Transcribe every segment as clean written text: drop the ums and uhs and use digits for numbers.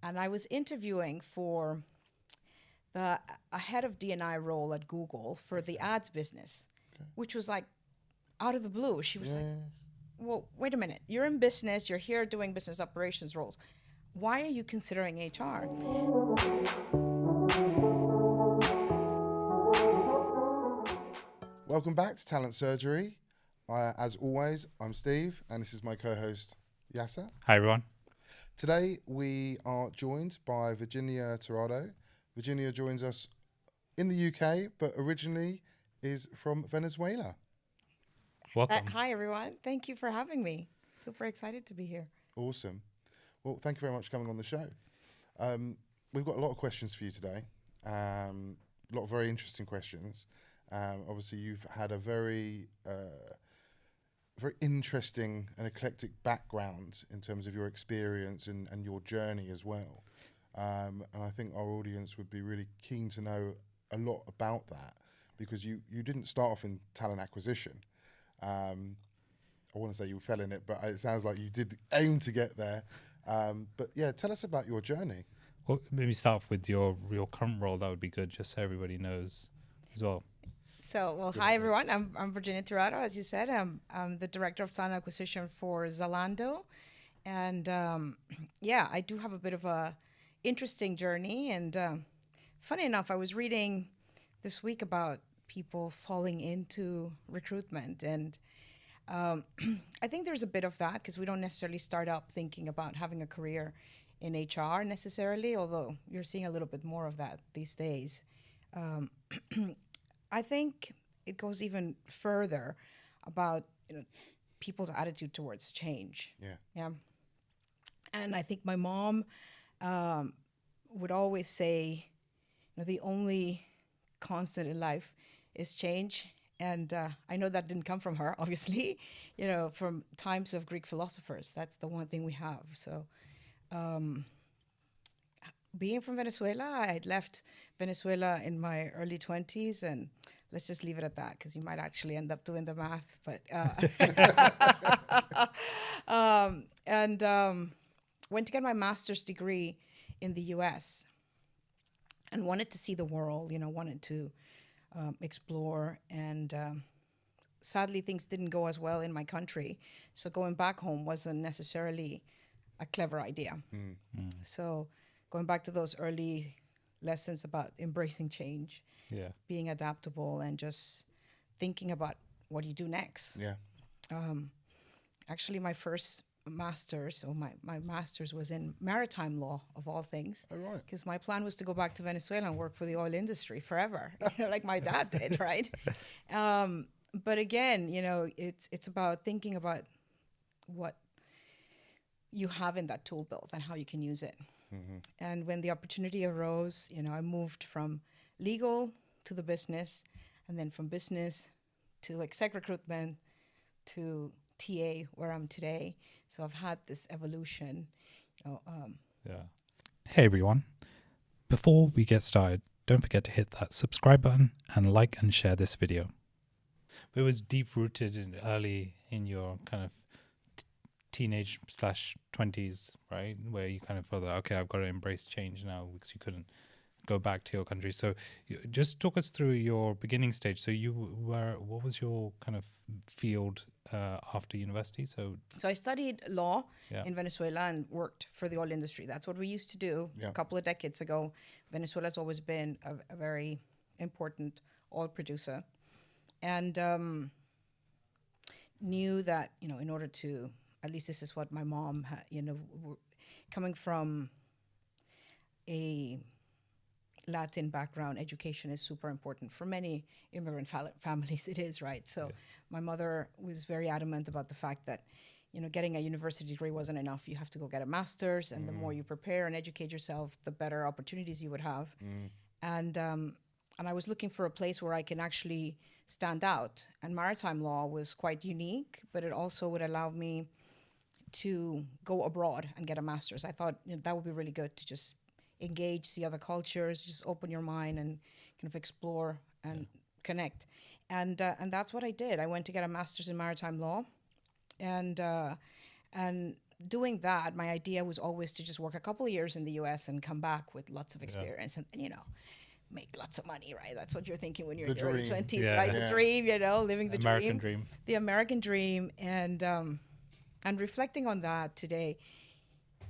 and I was interviewing for a head of D&I role at Google for the ads business, which was like out of the blue. She was like, well, wait a minute. You're in business. You're here doing business operations roles. Why are you considering HR? Welcome back to Talent Surgery. As always, I'm Steve, and this is my co-host, Yasar. Hi, everyone. Today, we are joined by Virginia Tirado. Virginia joins us in the UK, but originally is from Venezuela. Welcome. Hi, everyone. Thank you for having me. Super excited to be here. Awesome. Well, thank you very much for coming on the show. We've got a lot of questions for you today, a lot of very interesting questions. Obviously, you've had a very interesting and eclectic background in terms of your experience and your journey as well. And I think our audience would be really keen to know a lot about that, because you didn't start off in talent acquisition. I want to say you fell in it, but it sounds like you did aim to get there. But yeah, tell us about your journey. Well, maybe start off with your current role. That would be good, just so everybody knows as well. So, well, hi everyone. I'm Virginia Tirado, as you said. I'm the director of talent acquisition for Zalando, and I do have a bit of a interesting journey. And funny enough, I was reading this week about people falling into recruitment, and I think there's a bit of that because we don't necessarily start up thinking about having a career in HR necessarily, although you're seeing a little bit more of that these days. I think it goes even further about people's attitude towards change. Yeah. And I think my mom would always say, the only constant in life is change. And I know that didn't come from her, obviously, from times of Greek philosophers. That's the one thing we have. So being from Venezuela, I had left Venezuela in my early 20s, and let's just leave it at that because you might actually end up doing the math. But went to get my master's degree in the US and wanted to see the world, wanted to explore. And sadly, things didn't go as well in my country. So going back home wasn't necessarily a clever idea. So going back to those early lessons about embracing change, being adaptable, and just thinking about what you do next. Actually, my first master's, or my master's was in maritime law, of all things. Oh, right. Because my plan was to go back to Venezuela and work for the oil industry forever, like my dad did, right? But again, it's about thinking about what you have in that tool belt and how you can use it. And when the opportunity arose, I moved from legal to the business, and then from business to exec recruitment to TA, where I'm today. So I've had this evolution. Hey, everyone. Before we get started, don't forget to hit that subscribe button and like and share this video. It was deep-rooted early in your kind of teenage/20s, right? Where you kind of felt that, okay, I've got to embrace change now because you couldn't go back to your country. So just talk us through your beginning stage. So what was your kind of field after university? So I studied law in Venezuela and worked for the oil industry. That's what we used to do a couple of decades ago. Venezuela's always been a very important oil producer. And knew that, in order to, at least this is what my mom had, coming from a Latin background, education is super important. For many immigrant families, it is, right? So my mother was very adamant about the fact that, getting a university degree wasn't enough. You have to go get a master's, and the more you prepare and educate yourself, the better opportunities you would have. And I was looking for a place where I can actually stand out. And maritime law was quite unique, but it also would allow me to go abroad and get a master's. I thought that would be really good to just engage, see other cultures, just open your mind and kind of explore and connect. And that's what I did. I went to get a master's in maritime law, and doing that, my idea was always to just work a couple of years in the US and come back with lots of experience and make lots of money, right? That's what you're thinking when you're The in your early dream. 20s, Yeah. right? Yeah. The dream, living the American dream. dream. The American dream. And reflecting on that today,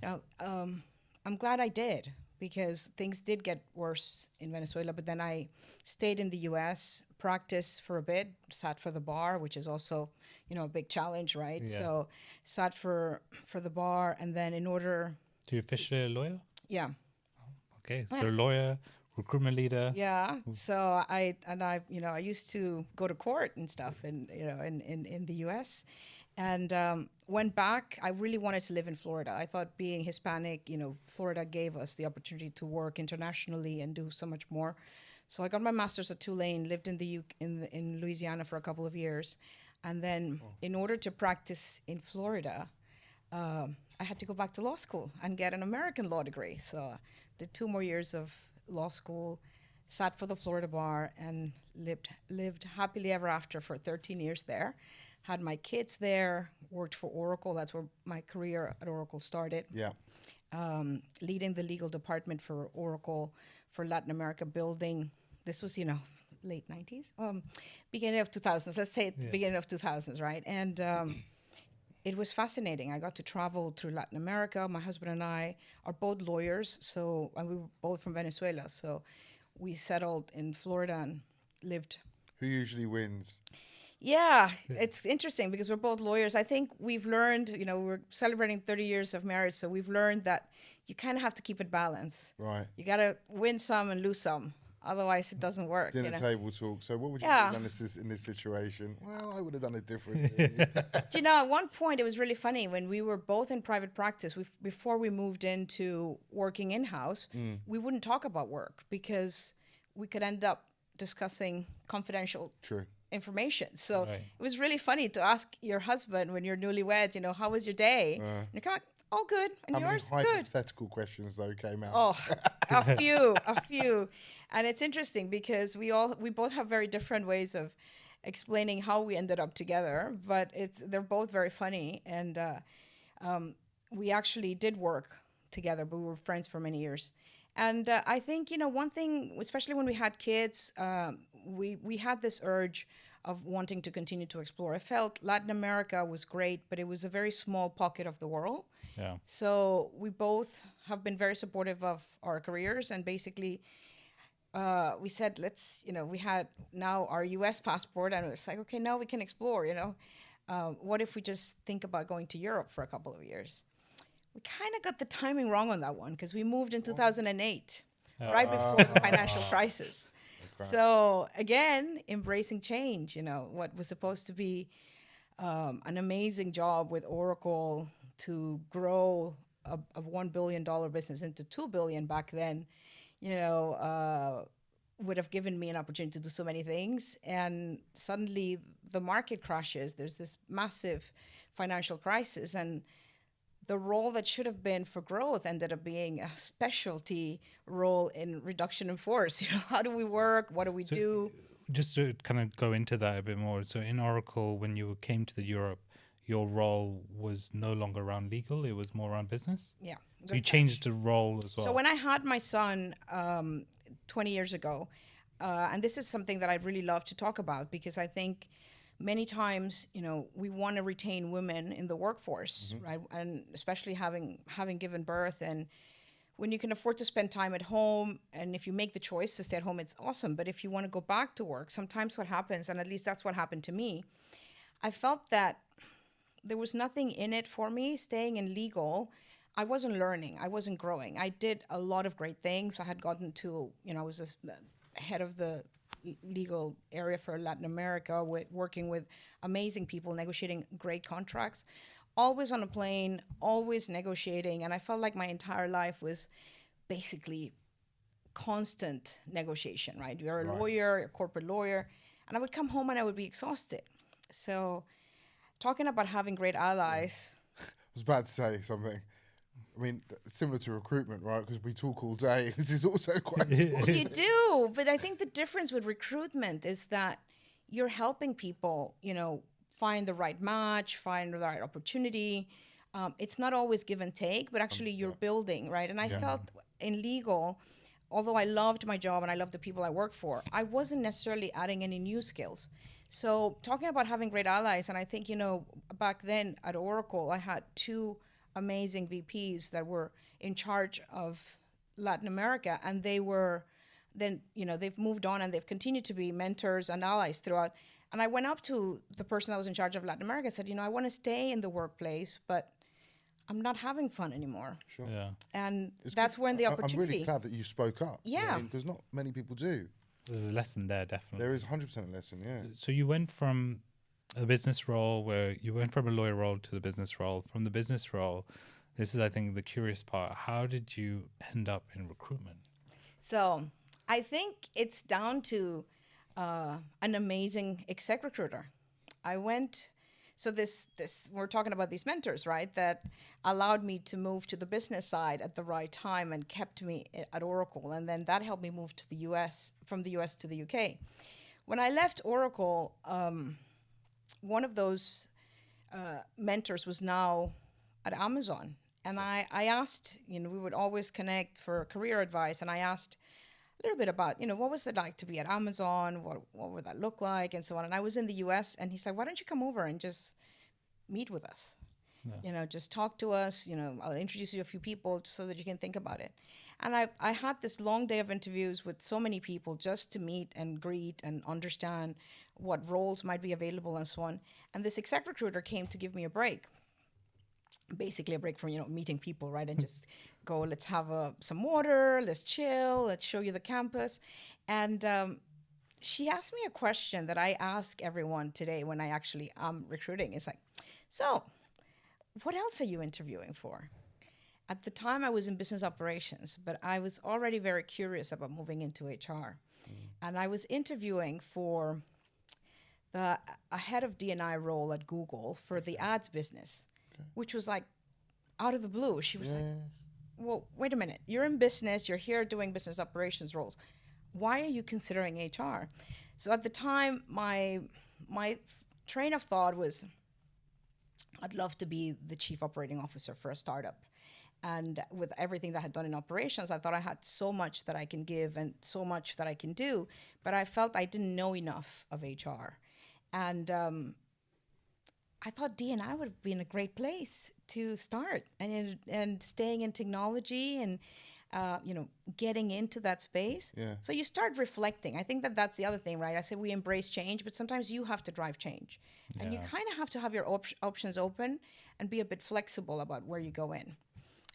I'm glad I did, because things did get worse in Venezuela, but then I stayed in the US, practiced for a bit, sat for the bar, which is also, a big challenge, right? Yeah. So sat for the bar, and then in order, So you're officially a lawyer? yeah. Okay, so Yeah. you're a lawyer, recruitment leader. Yeah. So I used to go to court and stuff in the US, and went back. I really wanted to live in Florida. I thought, being Hispanic, Florida gave us the opportunity to work internationally and do so much more. So I got my master's at Tulane, lived in Louisiana for a couple of years, and then in order to practice in Florida, I had to go back to law school and get an American law degree. So did 2 more years of law school, sat for the Florida bar, and lived happily ever after for 13 years there. Had my kids there, worked for Oracle. That's where my career at Oracle started. Yeah. Leading the legal department for Oracle for Latin America, building. This was, late 90s, beginning of 2000s. Let's say the beginning of 2000s, right? And it was fascinating. I got to travel through Latin America. My husband and I are both lawyers, and we were both from Venezuela. So we settled in Florida and lived. Who usually wins? Yeah, it's interesting because we're both lawyers. I think we've learned, we're celebrating 30 years of marriage, so we've learned that you kind of have to keep it balanced. Right. You got to win some and lose some. Otherwise, it doesn't work. Dinner table talk. So what would you Yeah. have done in this situation? Well, I would have done it differently. At one point, it was really funny when we were both in private practice. Before we moved into working in-house, we wouldn't talk about work because we could end up discussing confidential True. information. So Right. it was really funny to ask your husband when you're newlyweds, how was your day? And you're kind of like, all good. And How many yours? Good. hypothetical questions though came out? Oh, a few. And it's interesting because we both have very different ways of explaining how we ended up together, but they're both very funny. And we actually did work together, but we were friends for many years. And I think, one thing, especially when we had kids, we had this urge of wanting to continue to explore. I felt Latin America was great, but it was a very small pocket of the world. Yeah. So we both have been very supportive of our careers, and basically we said, we had now our US passport, and it was like, okay, now we can explore, what if we just think about going to Europe for a couple of years? We kind of got the timing wrong on that one because we moved in 2008, right before the financial crisis. So again, embracing change, what was supposed to be an amazing job with Oracle to grow a $1 billion business into $2 billion back then, would have given me an opportunity to do so many things. And suddenly the market crashes. There's this massive financial crisis, and the role that should have been for growth ended up being a specialty role in reduction in force. How do we work? What do we do? Just to kind of go into that a bit more. So in Oracle, when you came to the Europe, your role was no longer around legal. It was more around business. Yeah. So you changed the role as well. So when I had my son 20 years ago, and this is something that I really love to talk about because I think many times, we want to retain women in the workforce, right? And especially having given birth, and when you can afford to spend time at home, and if you make the choice to stay at home, it's awesome. But if you want to go back to work, sometimes what happens, and at least that's what happened to me, I felt that there was nothing in it for me staying in legal. I wasn't learning. I wasn't growing. I did a lot of great things. I had gotten to, I was the head of the legal area for Latin America, working with amazing people, negotiating great contracts, always on a plane, always negotiating. And I felt like my entire life was basically constant negotiation, right? You're a lawyer, a corporate lawyer. And I would come home and I would be exhausted. So talking about having great allies. I was about to say something. I mean, similar to recruitment, right? Because we talk all day. This is also quite You do, but I think the difference with recruitment is that you're helping people, find the right match, find the right opportunity. it's not always give and take, but actually you're building, right? And I Yeah. felt in legal, although I loved my job and I loved the people I worked for, I wasn't necessarily adding any new skills. So talking about having great allies, and I think, back then at Oracle, I had two amazing VPs that were in charge of Latin America, and they were then, they've moved on and they've continued to be mentors and allies throughout. And I went up to the person that was in charge of Latin America, said, I want to stay in the workplace, but I'm not having fun anymore. Sure. Yeah. And It's that's good. when the I'm opportunity. really glad that you spoke up. Yeah. Because not many people do. There's a lesson there, definitely. There is 100% a lesson, yeah. So you went from a business role where you went from a lawyer role to the business role. From the business role, this is, I think, the curious part. How did you end up in recruitment? So I think it's down to an amazing exec recruiter. I went, so this we're talking about these mentors, right? That allowed me to move to the business side at the right time and kept me at Oracle. And then that helped me move to the US, from the US to the UK. When I left Oracle, one of those mentors was now at Amazon. And I asked, we would always connect for career advice. And I asked a little bit about, what was it like to be at Amazon? What would that look like? And so on. And I was in the US and he said, why don't you come over and just meet with us? Yeah. Just talk to us. I'll introduce you to a few people so that you can think about it. And I had this long day of interviews with so many people just to meet and greet and understand what roles might be available and so on. And this exec recruiter came to give me a break. Basically a break from, meeting people, right? And just go, let's have some water, let's chill, let's show you the campus. And she asked me a question that I ask everyone today when I actually am recruiting. It's like, so what else are you interviewing for? At the time I was in business operations, but I was already very curious about moving into HR. And I was interviewing for a head of D&I role at Google for the ads business. Which was like out of the blue. She was like, well, wait a minute. You're in business. You're here doing business operations roles. Why are you considering HR? So at the time, my train of thought was, I'd love to be the chief operating officer for a startup. And with everything that I had done in operations, I thought I had so much that I can give and so much that I can do. But I felt I didn't know enough of HR. And I thought D&I would have been a great place to start, and staying in technology and getting into that space. Yeah. So you start reflecting. I think that's the other thing, right? I say we embrace change, but sometimes you have to drive change, and you kind of have to have your options open and be a bit flexible about where you go in.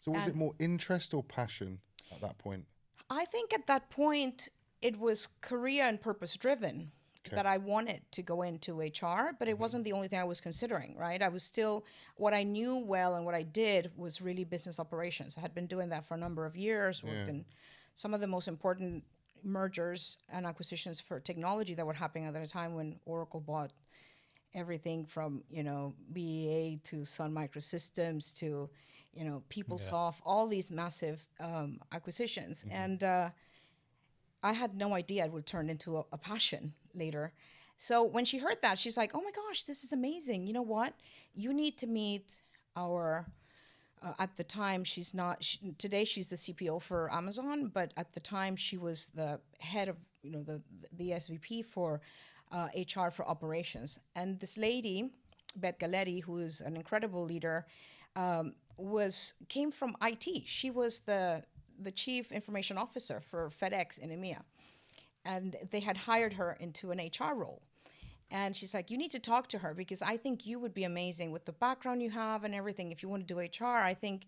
So was it more interest or passion at that point? I think at that point it was career and purpose driven. Okay. That I wanted to go into HR, but it wasn't the only thing I was considering, right? I was still, what I knew well and what I did was really business operations. I had been doing that for a number of years, worked in some of the most important mergers and acquisitions for technology that were happening at the time when Oracle bought everything from, BEA to Sun Microsystems to, PeopleSoft, all these massive acquisitions. And I had no idea it would turn into a passion later. So when she heard that, she's like, oh my gosh, this is amazing. You know what? You need to meet our, at the time, today she's the CPO for Amazon, but at the time she was the head of, the SVP for HR for operations. And this lady, Beth Galetti, who is an incredible leader, came from IT. She was the chief information officer for FedEx in EMEA. And they had hired her into an HR role. And she's like, you need to talk to her because I think you would be amazing with the background you have and everything. If you want to do HR, I think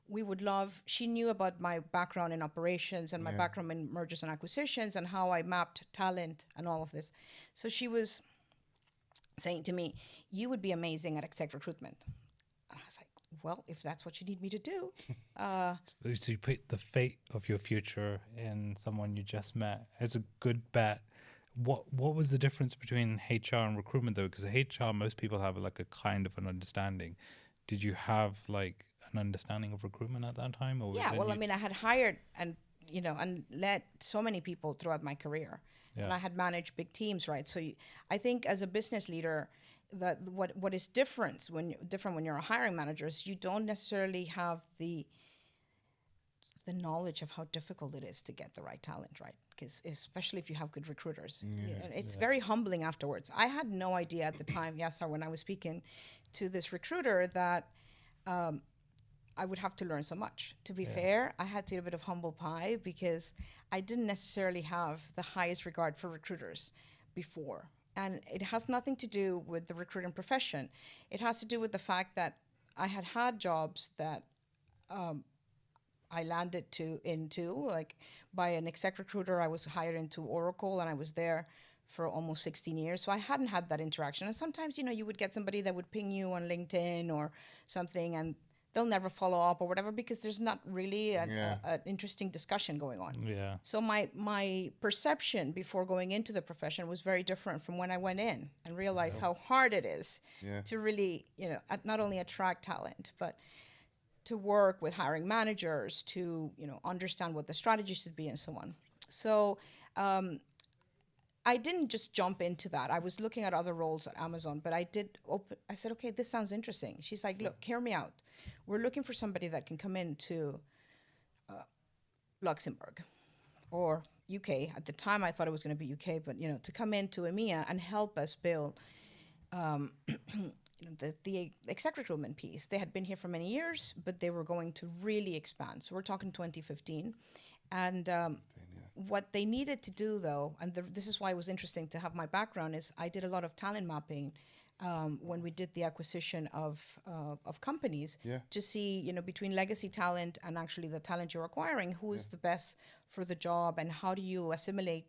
we would love, she knew about my background in operations and my background in mergers and acquisitions and how I mapped talent and all of this. So she was saying to me, you would be amazing at exec recruitment. And I was like, well, if that's what you need me to do. So you put the fate of your future in someone you just met. It's a good bet. What was the difference between HR and recruitment though? Because HR, most people have like a kind of an understanding. Did you have like an understanding of recruitment at that time? Or Yeah, well, I mean, I had hired and led so many people throughout my career. Yeah. And I had managed big teams, right? So I think as a business leader, that what is different when you're a hiring manager is you don't necessarily have the knowledge of how difficult it is to get the right talent, right? Because especially if you have good recruiters, it's very humbling afterwards. I had no idea at the time, Yasar, when I was speaking to this recruiter, that I would have to learn so much. To be fair, I had to eat a bit of humble pie because I didn't necessarily have the highest regard for recruiters before. And it has nothing to do with the recruiting profession. It has to do with the fact that I had jobs that I landed into, like by an exec recruiter. I was hired into Oracle, and I was there for almost 16 years. So I hadn't had that interaction. And sometimes, you would get somebody that would ping you on LinkedIn or something, and they'll never follow up or whatever because there's not really an interesting discussion going on. Yeah. So my perception before going into the profession was very different from when I went in and realized how hard it is to really, not only attract talent, but to work with hiring managers, to understand what the strategy should be and so on. So I didn't just jump into that. I was looking at other roles at Amazon, but I said, okay, this sounds interesting. She's like, look, hear me out. We're looking for somebody that can come into Luxembourg or UK. At the time, I thought it was going to be UK, but to come into EMEA and help us build the exec recruitment piece. They had been here for many years, but they were going to really expand. So we're talking 2015. And what they needed to do, though, and this is why it was interesting to have my background, is I did a lot of talent mapping when we did the acquisition of companies to see, between legacy talent and actually the talent you're acquiring, who is the best for the job, and how do you assimilate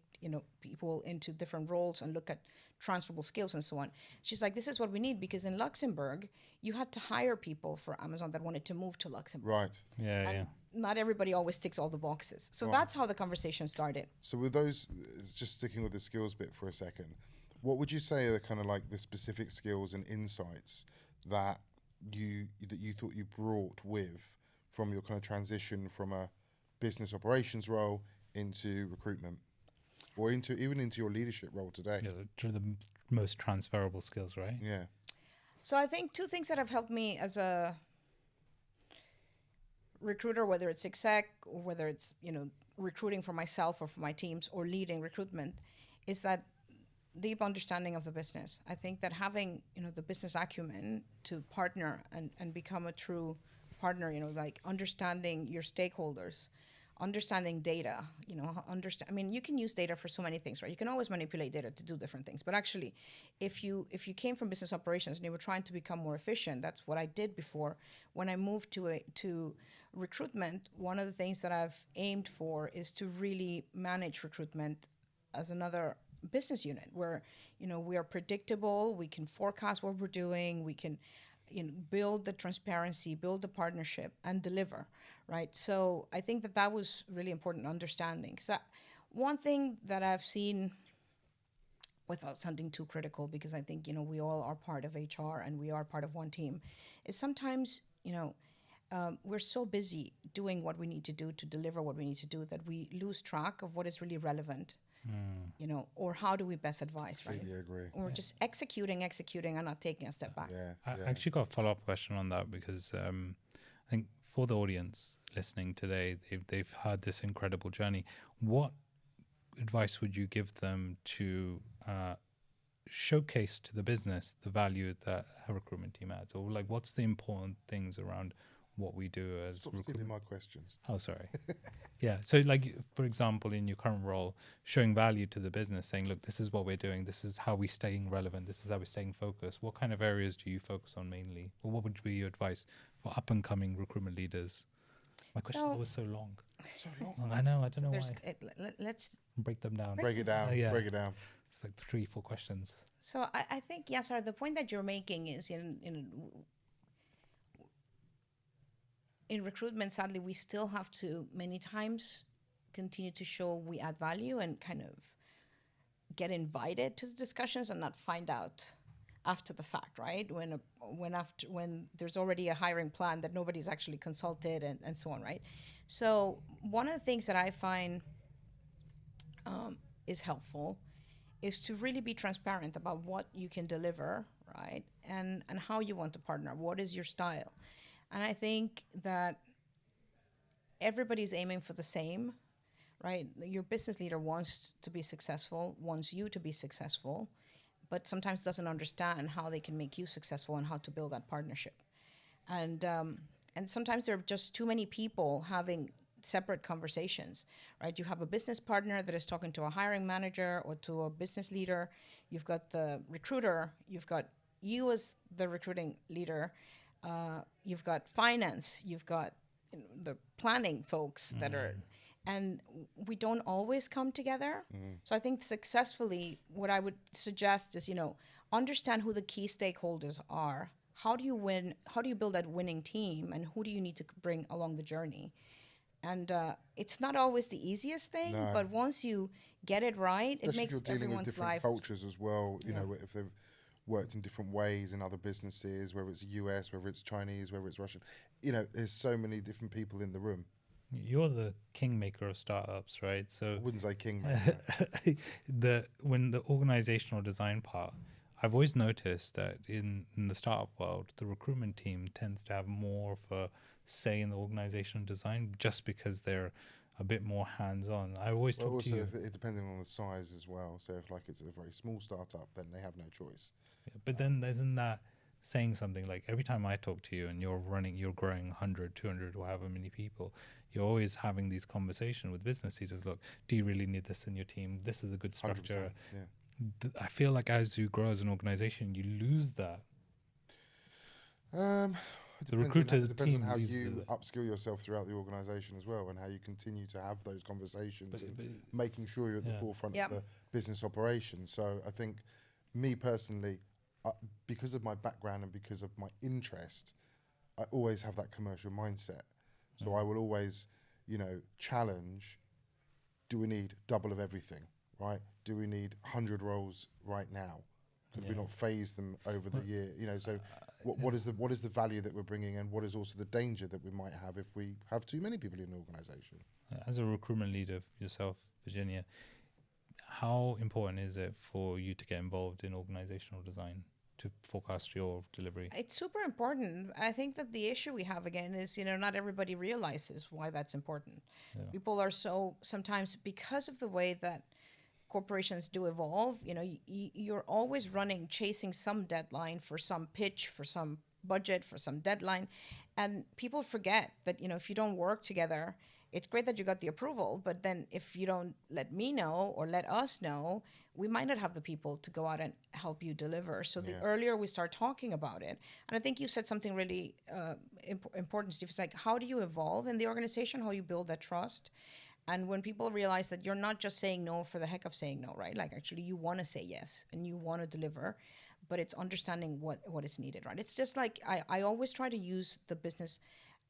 people into different roles and look at transferable skills and so on. She's like, this is what we need, because in Luxembourg, you had to hire people for Amazon that wanted to move to Luxembourg. Right. And not everybody always ticks all the boxes. So that's how the conversation started. So with those, just sticking with the skills bit for a second, what would you say are the kind of like the specific skills and insights that you thought you brought with from your kind of transition from a business operations role into recruitment? Or even into your leadership role today. Yeah, the most transferable skills, right? Yeah. So I think two things that have helped me as a recruiter, whether it's exec or whether it's, recruiting for myself or for my teams or leading recruitment, is that deep understanding of the business. I think that having, the business acumen to partner and become a true partner, like understanding your stakeholders, understanding data, you can use data for so many things, right? You can always manipulate data to do different things. But actually, if you came from business operations and you were trying to become more efficient, that's what I did before. When I moved to recruitment, one of the things that I've aimed for is to really manage recruitment as another business unit where, we are predictable, we can forecast what we're doing, we can build the transparency, build the partnership, and deliver, right? So I think that was really important understanding. Because one thing that I've seen, without sounding too critical, because I think, we all are part of HR and we are part of one team, is sometimes, we're so busy doing what we need to do to deliver what we need to do that we lose track of what is really relevant. Or how do we best advise, right? Completely agree. Or just executing and not taking a step back. I actually got a follow-up question on that because I think for the audience listening today, they've heard this incredible journey. What advice would you give them to showcase to the business the value that a recruitment team adds? Or like, what's the important things around what we do as Stop stealing my questions. Oh, sorry. Yeah. So like, for example, in your current role, showing value to the business, saying, look, this is what we're doing. This is how we're staying relevant. This is how we're staying focused. What kind of areas do you focus on mainly? Or what would be your advice for up and coming recruitment leaders? My question was so long. So long. I know. I don't know why. Let's break them down. Break it down. Yeah. Break it down. It's like 3-4 questions. So I think, Yasar, the point that you're making is in recruitment, sadly, we still have to many times continue to show we add value and kind of get invited to the discussions and not find out after the fact, right? When there's already a hiring plan that nobody's actually consulted and so on, right? So one of the things that I find is helpful is to really be transparent about what you can deliver right? And how you want to partner. What is your style? And I think that everybody's aiming for the same, right? Your business leader wants to be successful, wants you to be successful, but sometimes doesn't understand how they can make you successful and how to build that partnership. And sometimes there are just too many people having separate conversations, right? You have a business partner that is talking to a hiring manager or to a business leader. You've got the recruiter. You've got you as the recruiting leader. You've got finance. You've got the planning folks that are, and we don't always come together. So I think successfully, what I would suggest is, understand who the key stakeholders are. How do you win? How do you build that winning team? And who do you need to bring along the journey? And it's not always the easiest thing, No. but once you get it right, Especially it makes if you're dealing with everyone's different life. cultures as well. You Yeah. know, if they've worked in different ways in other businesses, whether it's US, whether it's Chinese, whether it's Russian. There's so many different people in the room. You're the kingmaker of startups, right? I So wouldn't say king, mate. when the organizational design part, I've always noticed that in the startup world, the recruitment team tends to have more of a say in the organizational design just because they're a bit more hands-on. I always Well, talk to also, you. if it depending on the size as well. So if it's a very small startup, then they have no choice. Yeah, but then isn't that saying something? Like every time I talk to you and you're growing 100, 200, or however many people, you're always having these conversations with business leaders. Look, do you really need this in your team? This is a good 100%. structure. Yeah. I feel like as you grow as an organization, you lose that. It The depends recruiter it depends on team how leaves you it. upskill yourself throughout the organisation as well, and how you continue to have those conversations and But making sure you're at the yeah. forefront Yep. of the business operation. So I think, me personally, because of my background and because of my interest, I always have that commercial mindset. So I will always, challenge. Do we need double of everything? Right? Do we need 100 roles right now? Could we Yeah. not phase them over the year? So what is the value that we're bringing, and what is also the danger that we might have if we have too many people in an organisation? As a recruitment leader yourself, Virginia, how important is it for you to get involved in organizational design to forecast your delivery? It's super important. I think that the issue we have again is, not everybody realizes why that's important. Yeah. People are so sometimes, because of the way that corporations do evolve, you're always chasing some deadline for some pitch, for some budget, for some deadline. And people forget that, if you don't work together, it's great that you got the approval, but then if you don't let me know or let us know, we might not have the people to go out and help you deliver. So the Yeah. earlier we start talking about it, and I think you said something really important, Steve. It's like, how do you evolve in the organization? How you build that trust? And when people realize that you're not just saying no for the heck of saying no, right? Like, actually, you want to say yes and you want to deliver, but it's understanding what is needed, right? It's just like I always try to use the business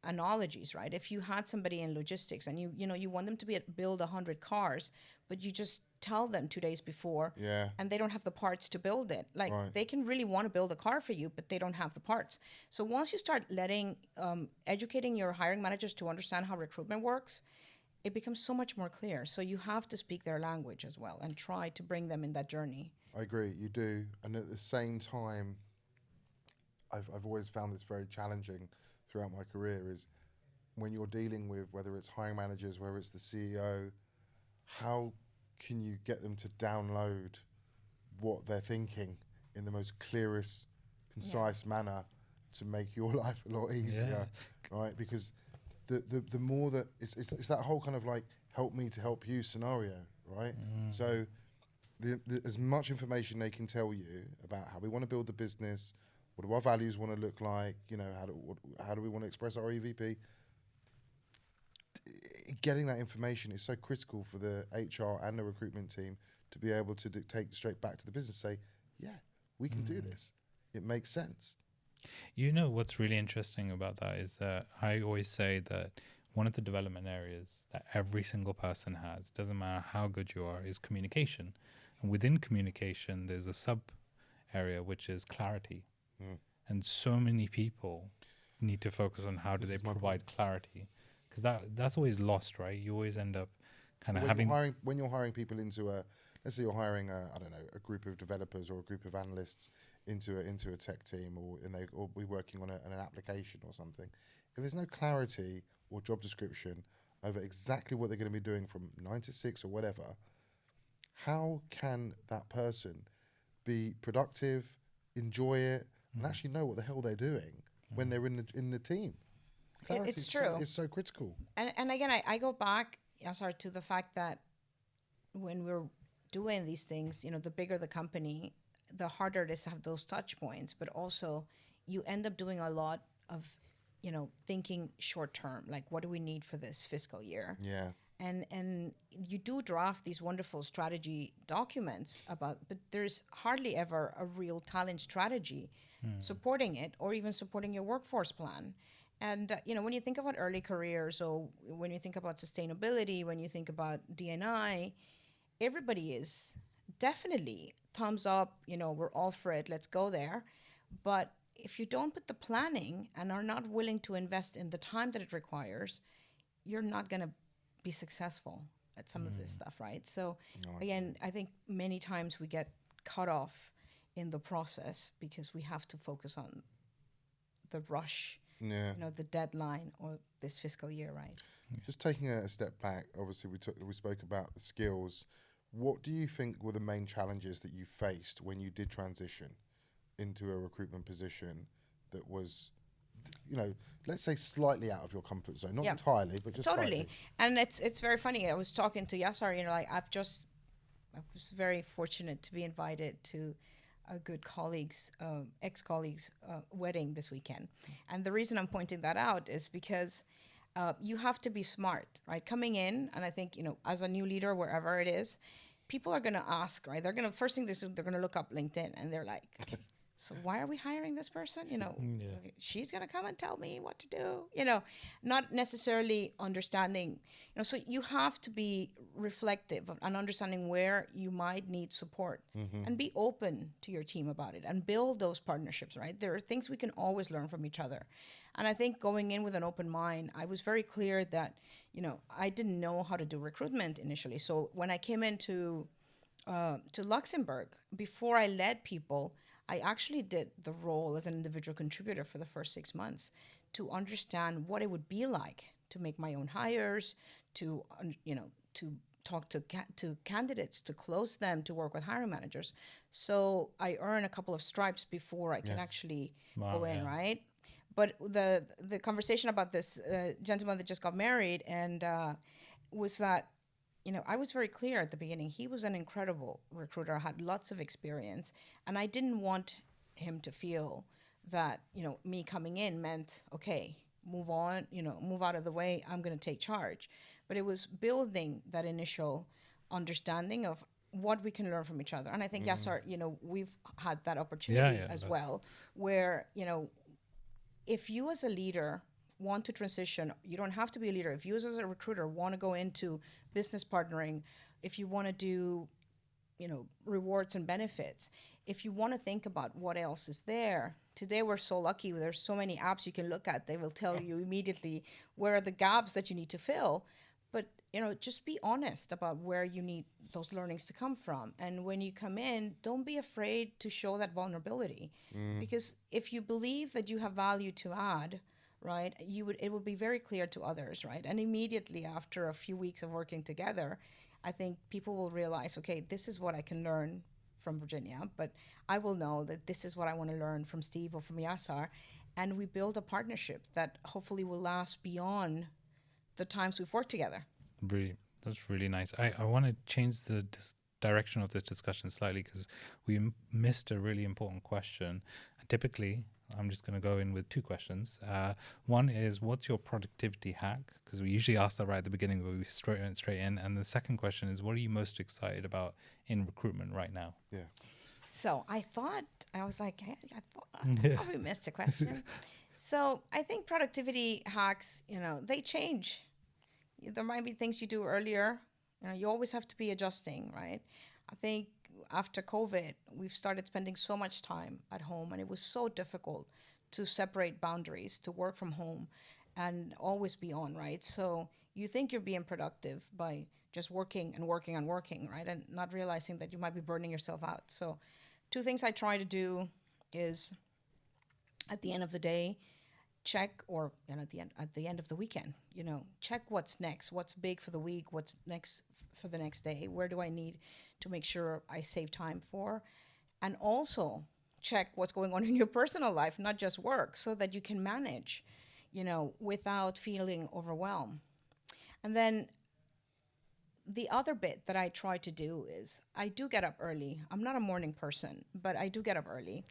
analogies, right? If you had somebody in logistics and you want them to build 100 cars, but you just tell them 2 days before, Yeah. and they don't have the parts to build it. Like, Right. they can really want to build a car for you, but they don't have the parts. So once you start educating your hiring managers to understand how recruitment works, it becomes so much more clear. So you have to speak their language as well and try to bring them in that journey. I agree, you do. And at the same time, I've always found this very challenging throughout my career, is when you're dealing with, whether it's hiring managers, whether it's the CEO, how can you get them to download what they're thinking in the most clearest, concise manner to make your life a lot easier, right? Because the more that it's that whole kind of like help me to help you scenario, right? So the as much information they can tell you about how we want to build the business, what do our values want to look like, how do we want to express our EVP. Getting that information is so critical for the HR and the recruitment team to be able to dictate straight back to the business, say, yeah, we can do this. It makes sense. What's really interesting about that is that I always say that one of the development areas that every single person has, doesn't matter how good you are, is communication. And within communication, there's a sub area, which is clarity. And so many people need to focus on how do they provide clarity, because that's always lost, right? You always end up kind of when having... when you're hiring people into a, let's say you're hiring I don't know, a group of developers or a group of analysts into a tech team, or we're working on an application or something. If there's no clarity or job description over exactly what they're going to be doing from 9 to 6 or whatever, how can that person be productive, enjoy it, and actually know what the hell they're doing when they're in the team? Clarity It's true. is so critical. And again, I go back, Yasar, to the fact that when we're doing these things, the bigger the company, the harder it is to have those touch points. But also, you end up doing a lot of, thinking short term, like what do we need for this fiscal year? Yeah. And you do draft these wonderful strategy documents but there's hardly ever a real talent strategy supporting it, or even supporting your workforce plan. And when you think about early careers, or when you think about sustainability, when you think about D&I, everybody is definitely thumbs up, we're all for it, let's go there. But if you don't put the planning and are not willing to invest in the time that it requires, you're not going to be successful at some of this stuff, right? So again, I think many times we get cut off in the process because we have to focus on the rush, the deadline, or this fiscal year, right? Just taking a step back, obviously we spoke about the skills. What do you think were the main challenges that you faced when you did transition into a recruitment position that was, let's say slightly out of your comfort zone? Not entirely, but just totally. Slightly. And it's very funny. I was talking to Yasar, I was very fortunate to be invited to a good colleague's, ex-colleague's wedding this weekend. And the reason I'm pointing that out is because you have to be smart, right? Coming in, and I think, as a new leader, wherever it is, people are going to ask, right? First thing they're going to look up LinkedIn, and they're like, so why are we hiring this person? She's going to come and tell me what to do, not necessarily understanding, so you have to be reflective and understanding where you might need support, and be open to your team about it and build those partnerships, right? There are things we can always learn from each other. And I think going in with an open mind, I was very clear that, I didn't know how to do recruitment initially. So when I came into to Luxembourg, before I led people, I actually did the role as an individual contributor for the first 6 months to understand what it would be like to make my own hires, to talk to candidates, to close them, to work with hiring managers. So I earn a couple of stripes before I can actually go in, right? But the conversation about this gentleman that just got married and was that, I was very clear at the beginning. He was an incredible recruiter, had lots of experience, and I didn't want him to feel that, me coming in meant, okay, move on, move out of the way, I'm going to take charge. But it was building that initial understanding of what we can learn from each other. And I think, Yasar, we've had that opportunity as well, where, if you as a leader want to transition, you don't have to be a leader. If you as a recruiter want to go into business partnering, if you want to do, rewards and benefits, if you want to think about what else is there. Today we're so lucky, there's so many apps you can look at. They will tell you immediately where are the gaps that you need to fill. But, just be honest about where you need those learnings to come from. And when you come in, don't be afraid to show that vulnerability. Because if you believe that you have value to add, right, it would be very clear to others, right? And immediately after a few weeks of working together, I think people will realize, okay, this is what I can learn from Virginia, but I will know that this is what I want to learn from Steve or from Yasar. And we build a partnership that hopefully will last beyond the times we've worked together. Really, that's really nice. I want to change the direction of this discussion slightly because we missed a really important question. Typically, I'm just going to go in with two questions. One is, what's your productivity hack? Because we usually ask that right at the beginning, but we straight in. And the second question is, what are you most excited about in recruitment right now? Yeah. So I was like, hey, I thought I probably missed a question. So I think productivity hacks, they change. There might be things you do earlier. You always have to be adjusting, right? I think after COVID, we've started spending so much time at home, and it was so difficult to separate boundaries, to work from home and always be on, right? So you think you're being productive by just working and working and working, right? And not realizing that you might be burning yourself out. So, two things I try to do is at the end of the day, check, or at the end of the weekend, check what's next, what's big for the week, what's next for the next day, where do I need to make sure I save time for, and also check what's going on in your personal life, not just work, so that you can manage, without feeling overwhelmed. And then the other bit that I try to do is I do get up early. I'm not a morning person, but I do get up early.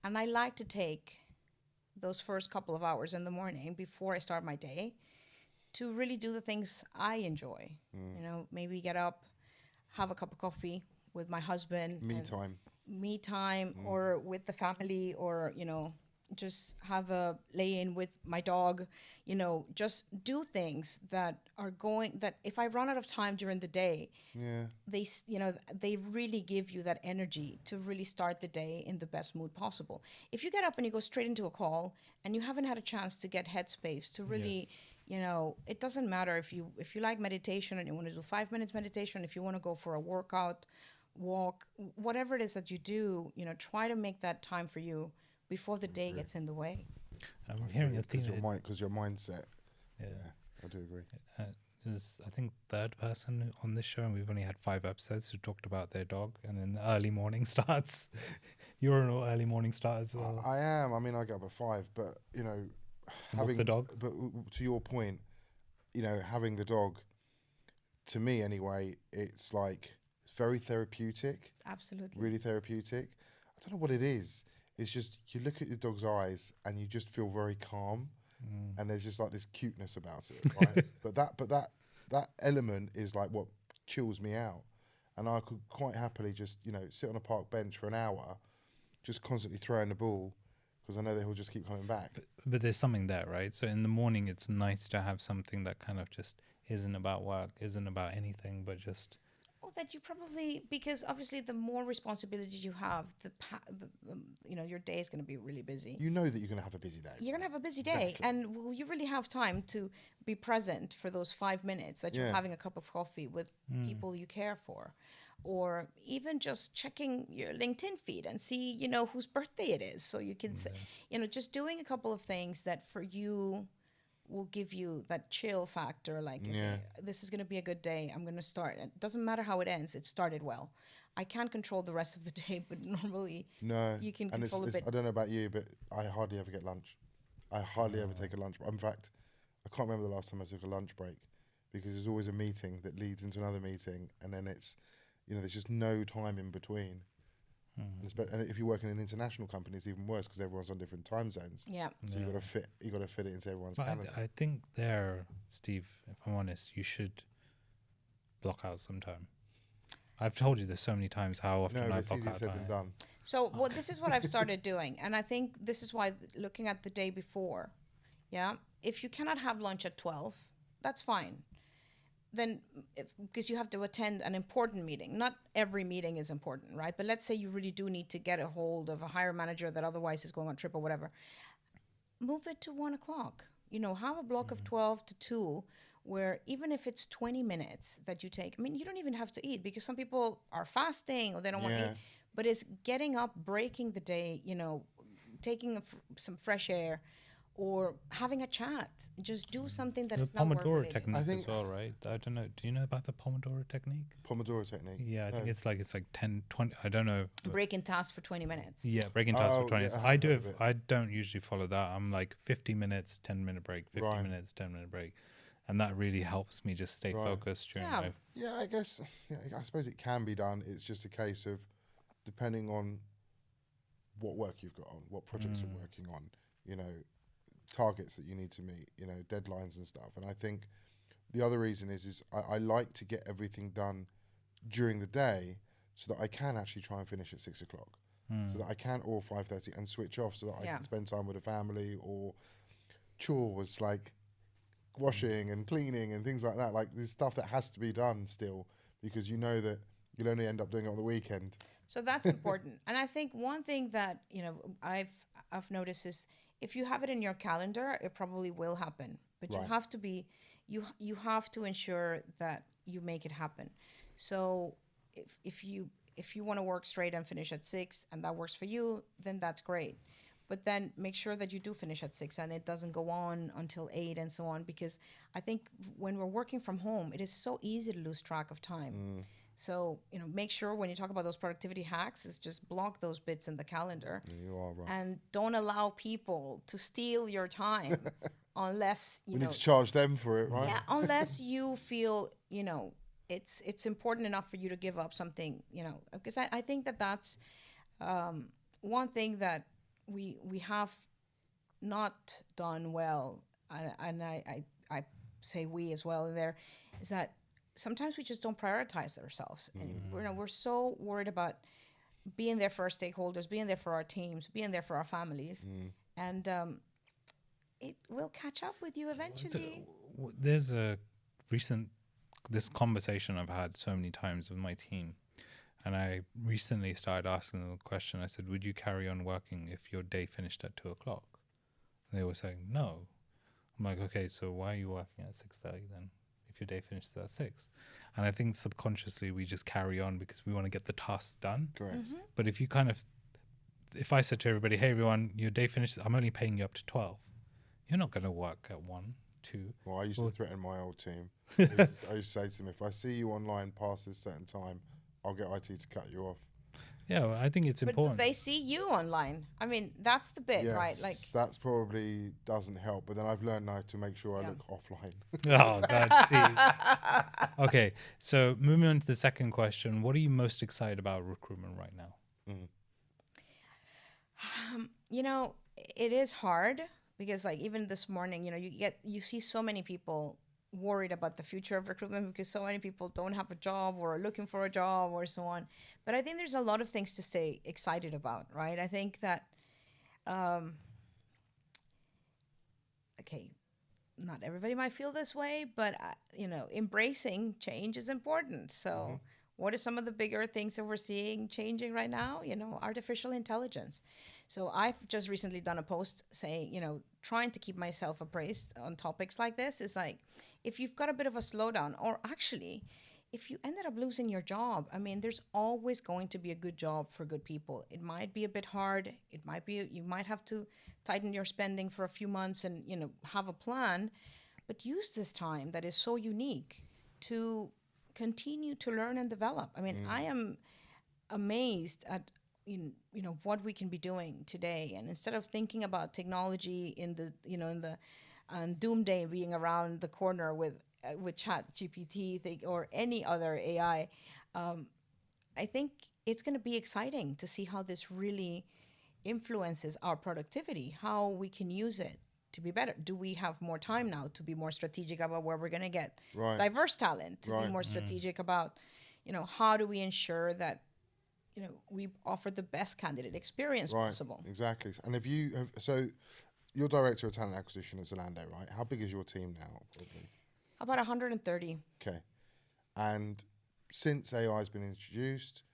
And I like to take those first couple of hours in the morning before I start my day to really do the things I enjoy. Maybe get up, have a cup of coffee with my husband. Me time, or with the family, or, just have a lay-in with my dog, just do things that if I run out of time during the day, they really give you that energy to really start the day in the best mood possible. If you get up and you go straight into a call and you haven't had a chance to get headspace to really, it doesn't matter if you like meditation and you want to do 5 minutes meditation, if you want to go for a workout, walk, whatever it is that you do, try to make that time for you before the day gets in the way. I'm hearing a theme. Because your mindset. Yeah, I do agree. Is I think third person on this show, and we've only had 5 episodes who talked about their dog, and then the early morning starts. You're an early morning start as well. I am. I mean, I get up at 5, but having the dog. But to your point, having the dog, to me anyway, it's very therapeutic. Absolutely. Really therapeutic. I don't know what it is. It's just you look at your dog's eyes and you just feel very calm, and there's just this cuteness about it, right? but that element is what chills me out, and I could quite happily just sit on a park bench for an hour, just constantly throwing the ball, because I know that he'll just keep coming back. But there's something there, right? So in the morning, it's nice to have something that kind of just isn't about work, isn't about anything, but just. Well, that you probably, because obviously the more responsibilities you have, your day is going to be really busy. You know that you're going to have a busy day. You're going to have a busy day. Exactly. And will you really have time to be present for those 5 minutes that you're having a cup of coffee with people you care for? Or even just checking your LinkedIn feed and see, whose birthday it is. So you can say, just doing a couple of things that for you will give you that chill factor, this is going to be a good day, I'm going to start. It doesn't matter how it ends, it started well. I can't control the rest of the day, but normally you can control a bit. I don't know about you, but I hardly ever get lunch. I hardly ever take a lunch break. In fact, I can't remember the last time I took a lunch break, because there's always a meeting that leads into another meeting, and then it's, there's just no time in between. And if you work in an international company, it's even worse, because everyone's on different time zones. Yeah. So you got to fit it into everyone's calendar. I think there, Steve, if I'm honest, you should block out some time. I've told you this so many times how often I block out time. Done. So this is what I've started doing, and I think this is why looking at the day before, if you cannot have lunch at 12, that's fine. Then, because you have to attend an important meeting. Not every meeting is important, right? But let's say you really do need to get a hold of a higher manager that otherwise is going on trip or whatever. Move it to 1 o'clock. Have a block of 12 to 2, where even if it's 20 minutes that you take, you don't even have to eat, because some people are fasting or they don't want to eat. But it's getting up, breaking the day, taking some fresh air, or having a chat. Just do something that is not work Pomodoro related. technique as well, right? I don't know. Do you know about the Pomodoro technique? Pomodoro technique? Yeah, I think it's like 10, 20, I don't know. Breaking tasks for 20 minutes. Yeah, breaking tasks for 20 minutes. I do it. I don't usually follow that. I'm 50 minutes, 10-minute break, 50 minutes, 10-minute break. And that really helps me just stay focused during my... Yeah, I guess, I suppose it can be done. It's just a case of, depending on what work you've got on, what projects you're working on, targets that you need to meet, deadlines and stuff. And I think the other reason is I like to get everything done during the day, so that I can actually try and finish at 6 o'clock, so that I can, or 5:30, and switch off, so that I can spend time with the family, or chores like washing and cleaning and things like that. There's stuff that has to be done still, because that you'll only end up doing it on the weekend. So that's important. And I think one thing that I've noticed is, if you have it in your calendar, it probably will happen. But you have to be, you have to ensure that you make it happen. So if you want to work straight and finish at 6 and that works for you, then that's great. But then make sure that you do finish at 6 and it doesn't go on until 8 and so on, because I think when we're working from home, it is so easy to lose track of time. So, make sure when you talk about those productivity hacks, is just block those bits in the calendar You are right. and don't allow people to steal your time unless, We need to charge them for it, right? yeah, unless you feel, it's important enough for you to give up something, because I think that that's one thing that we have not done well, and I say we as well in there, is that sometimes we just don't prioritize ourselves. And we're so worried about being there for our stakeholders, being there for our teams, being there for our families. And it will catch up with you eventually. There's this conversation I've had so many times with my team. And I recently started asking them the question. I said, would you carry on working if your day finished at 2:00? They were saying, no. I'm like, okay, so why are you working at 6:30 then? If your day finishes at 6. And I think subconsciously we just carry on because we want to get the tasks done. Correct. But if you if I said to everybody, hey everyone, your day finishes, I'm only paying you up to 12. You're not going to work at 1, 2. Well, I used to threaten my old team. I used to say to them, if I see you online past this certain time, I'll get IT to cut you off. Yeah, well, I think it's But important. they see you online. I mean, that's the bit, Yes, right? Like, that's probably doesn't help. But then I've learned now to make sure I Yeah. look offline. Oh, God, see. Okay, so moving on to the second question. What are you most excited about recruitment right now? it is hard because, like, even this morning, you see so many people worried about the future of recruitment because so many people don't have a job or are looking for a job or so on. But I think there's a lot of things to stay excited about, right? I think that, okay, not everybody might feel this way, but, embracing change is important. So what are some of the bigger things that we're seeing changing right now? Artificial intelligence. So I've just recently done a post saying, trying to keep myself appraised on topics like this is like, if you've got a bit of a slowdown, or actually, if you ended up losing your job, I mean, there's always going to be a good job for good people. It might be a bit hard. It might be, you might have to tighten your spending for a few months and, have a plan, but use this time that is so unique to continue to learn and develop. I mean, I am amazed at what we can be doing today, and instead of thinking about technology in the doomsday being around the corner with Chat GPT or any other AI, I think it's going to be exciting to see how this really influences our productivity, how we can use it to be better. Do we have more time now to be more strategic about where we're going to get diverse talent, to be more strategic about, how do we ensure that, we offer the best candidate experience possible? Exactly. And so you're director of talent acquisition at Zalando, right? How big is your team now? Probably About 130. Okay. And since AI has been introduced,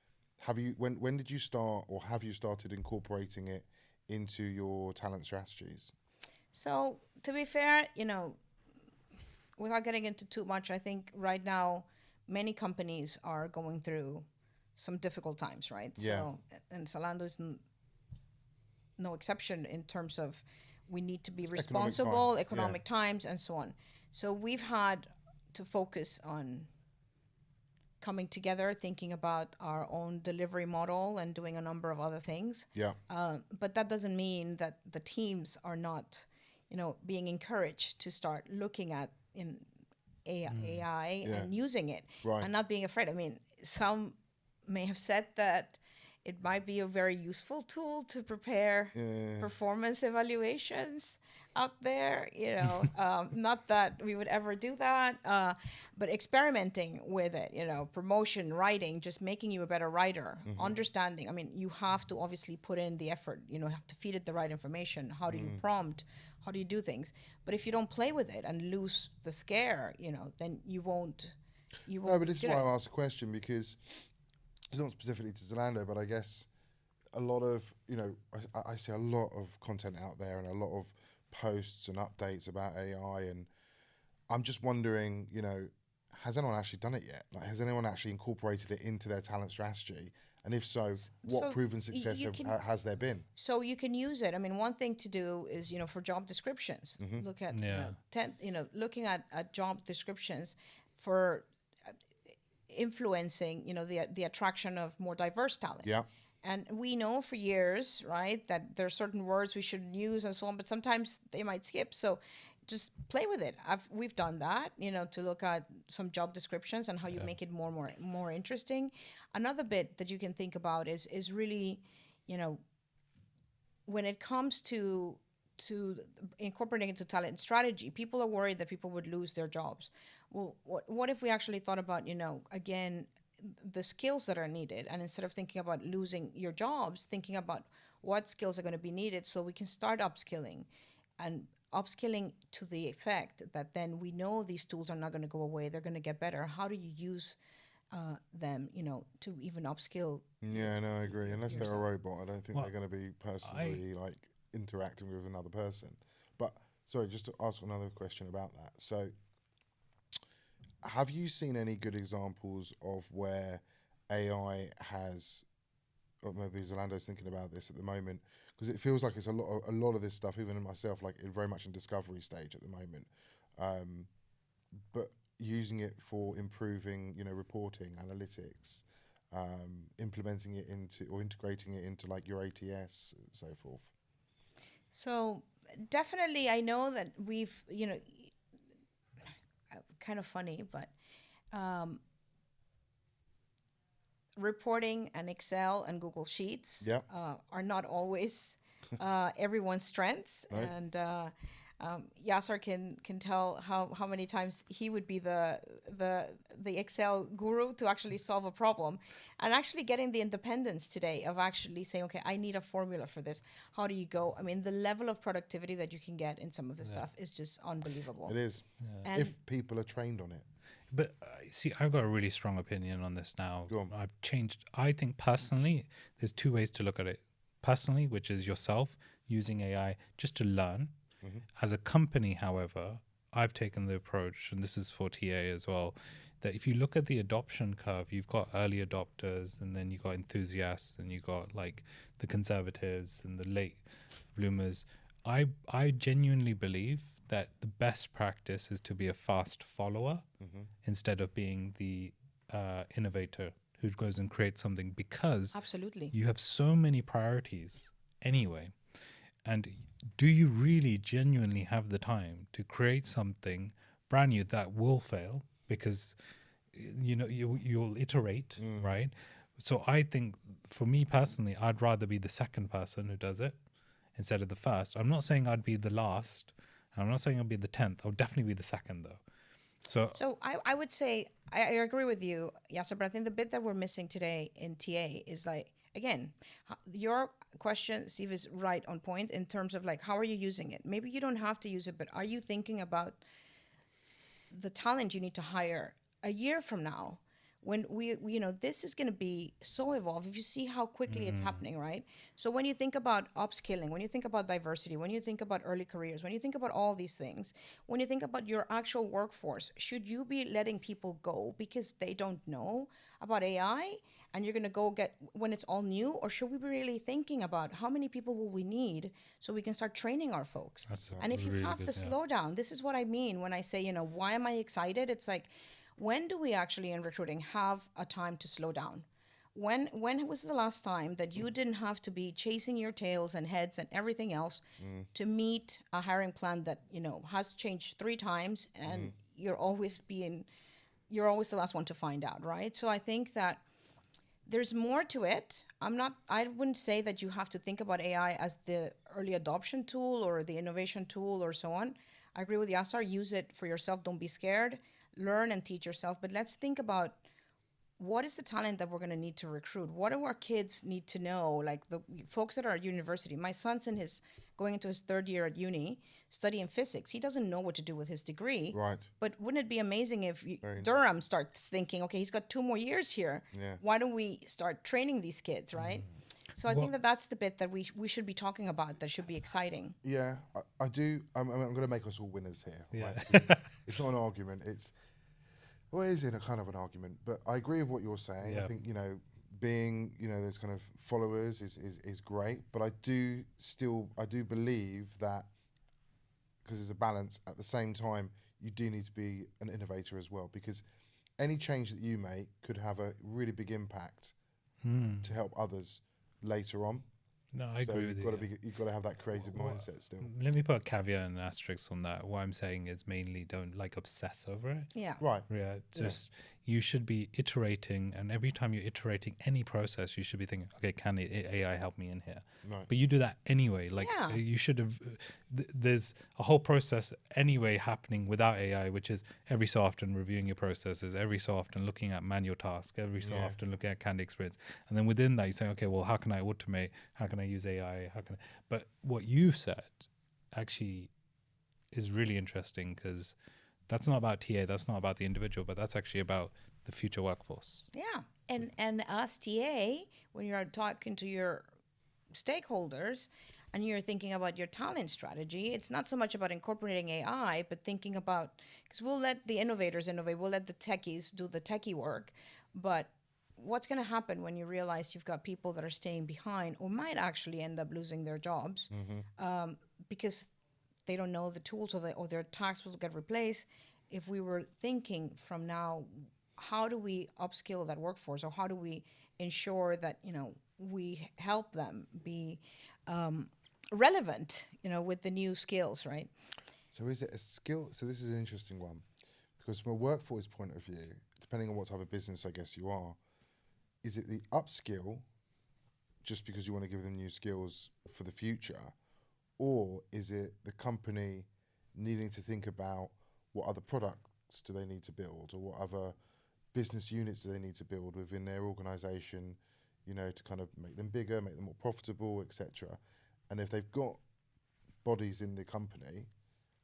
when did you start, or have you started incorporating it into your talent strategies? So to be fair, without getting into too much, I think right now many companies are going through some difficult times, right? Yeah. So, and Zalando is no exception in terms of we need to be responsible, economic times, and so on. So we've had to focus on coming together, thinking about our own delivery model and doing a number of other things. Yeah. But that doesn't mean that the teams are not, being encouraged to start looking at AI and using it and not being afraid. I mean, some may have said that it might be a very useful tool to prepare performance evaluations out there, not that we would ever do that, but experimenting with it, promotion, writing, just making you a better writer, understanding. I mean, you have to obviously put in the effort, have to feed it the right information. How do you prompt? How do you do things? But if you don't play with it and lose the scare, then you won't. No, but this is why I asked the question, because it's not specifically to Zalando, but I guess a lot of, I see a lot of content out there and a lot of posts and updates about AI, and I'm just wondering, has anyone actually done it yet? Like, has anyone actually incorporated it into their talent strategy? And if so, what So proven success you can has there been? so you can use it. I mean, one thing to do is, for job descriptions, look at, Yeah. looking at job descriptions for influencing, the attraction of more diverse talent. Yeah. And we know for years, right, that there are certain words we shouldn't use and so on, but sometimes they might skip. So just play with it. We've done that, to look at some job descriptions and how you make it more interesting. Another bit that you can think about is really, when it comes to incorporating into talent strategy, people are worried that people would lose their jobs. Well, what if we actually thought about, again, the skills that are needed, and instead of thinking about losing your jobs, thinking about what skills are going to be needed, so we can start upskilling, and upskilling to the effect that then we know these tools are not going to go away, they're going to get better. How do you use them, to even upskill? Yeah, no, I agree. Unless they're a yourself. robot, I don't think Well, they're going to be personally like interacting with another person. But sorry, just to ask another question about that. So, have you seen any good examples of where AI has, or maybe Zolando's thinking about this at the moment, because it feels like it's a lot of this stuff, even in myself, like very much in discovery stage at the moment. But using it for improving, reporting, analytics, implementing it into or integrating it into like your ATS and so forth. So definitely, I know that we've, kind of funny, but reporting and Excel and Google Sheets Yeah. are not always everyone's strengths. Right. And Yasar can tell how many times he would be the Excel guru to actually solve a problem, and actually getting the independence today of actually saying, okay, I need a formula for this. How do you go? I mean, the level of productivity that you can get in some of this stuff is just unbelievable. It is. And If people are trained on it. But see, I've got a really strong opinion on this now. Go on. I've changed. I think personally, there's two ways to look at it. Personally, which is yourself using AI just to learn. As a company, however, I've taken the approach, and this is for TA as well, that if you look at the adoption curve, you've got early adopters, and then you've got enthusiasts, and you've got like the conservatives and the late bloomers. I genuinely believe that the best practice is to be a fast follower instead of being the innovator who goes and creates something, because absolutely. you have so many priorities anyway. And do you really genuinely have the time to create something brand new that will fail? Because you'll iterate, right? So I think for me personally, I'd rather be the second person who does it instead of the first. I'm not saying I'd be the last, and I'm not saying I'd be the 10th. I'll definitely be the second though. So I would say I agree with you, Yasser, but I think the bit that we're missing today in TA is like, again, your question, Steve, is right on point in terms of like, how are you using it? Maybe you don't have to use it, but are you thinking about the talent you need to hire a year from now? When we this is going to be so evolved. If you see how quickly it's happening, right? So when you think about upskilling, when you think about diversity, when you think about early careers, when you think about all these things, when you think about your actual workforce, should you be letting people go because they don't know about AI and you're going to go get when it's all new? Or should we be really thinking about how many people will we need so we can start training our folks? And if you really have good, the slowdown, this is what I mean when I say, why am I excited? It's like, when do we actually in recruiting have a time to slow down? When was the last time that you didn't have to be chasing your tails and heads and everything else to meet a hiring plan that has changed 3 times and you're always the last one to find out, right? So I think that there's more to it. I wouldn't say that you have to think about AI as the early adoption tool or the innovation tool or so on. I agree with Yasar. Use it for yourself. Don't be scared. Learn and teach yourself. But let's think about what is the talent that we're going to need to recruit? What do our kids need to know? Like the folks that are at university. My son's going into his 3rd year at uni, studying physics. He doesn't know what to do with his degree. Right. But wouldn't it be amazing if Durham starts thinking, okay, he's got 2 more years here. Yeah. Why don't we start training these kids, right? So I think that's the bit that we should be talking about that should be exciting. Yeah, I do. I'm going to make us all winners here. Yeah. Right? it's not an argument. Well, it is in a kind of an argument, but I agree with what you're saying. Yeah. I think, being, those kind of followers is great, but I do believe that, because there's a balance, at the same time, you do need to be an innovator as well, because any change that you make could have a really big impact to help others later on. No, I So agree with you. you've got to have that creative mindset still. Let me put a caveat and an asterisk on that. What I'm saying is mainly don't obsess over it. Yeah. Right. Yeah, just you should be iterating, and every time you're iterating any process, you should be thinking, okay, can AI help me in here? Right. But you do that anyway. Yeah. You should have. There's a whole process anyway happening without AI, which is every so often reviewing your processes, every so often looking at manual tasks, every so often looking at candidate experience, and then within that you say, okay, well, how can I automate? How can I use AI? But what you said actually is really interesting, because that's not about TA, that's not about the individual, but that's actually about the future workforce. Yeah. And as TA, when you're talking to your stakeholders and you're thinking about your talent strategy, it's not so much about incorporating AI, but thinking about, because we'll let the innovators innovate, we'll let the techies do the techie work, but what's going to happen when you realize you've got people that are staying behind or might actually end up losing their jobs because they don't know the tools, or their tasks will get replaced? If we were thinking from now, how do we upskill that workforce, or how do we ensure that we help them be relevant, with the new skills, right? So is it a skill? So this is an interesting one, because from a workforce point of view, depending on what type of business I guess you are, is it the upskill just because you want to give them new skills for the future, or is it the company needing to think about what other products do they need to build, or what other business units do they need to build within their organization, to kind of make them bigger, make them more profitable, etc. And if they've got bodies in the company,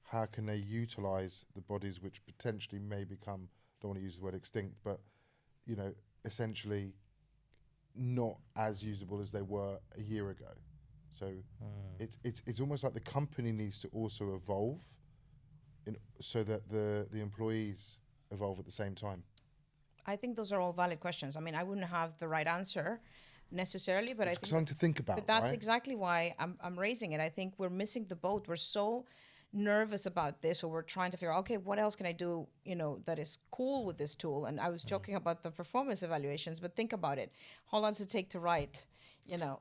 how can they utilize the bodies which potentially may become, don't want to use the word extinct, but essentially not as usable as they were a year ago. So it's almost like the company needs to also evolve so that the employees evolve at the same time. I think those are all valid questions. I mean, I wouldn't have the right answer necessarily, but It's I think something to think about. but that's right? exactly why I'm raising it. I think we're missing the boat. We're so nervous about this, or we're trying to figure out, okay, what else can I do, that is cool with this tool? And I was joking about the performance evaluations, but think about it. How long does it take to write,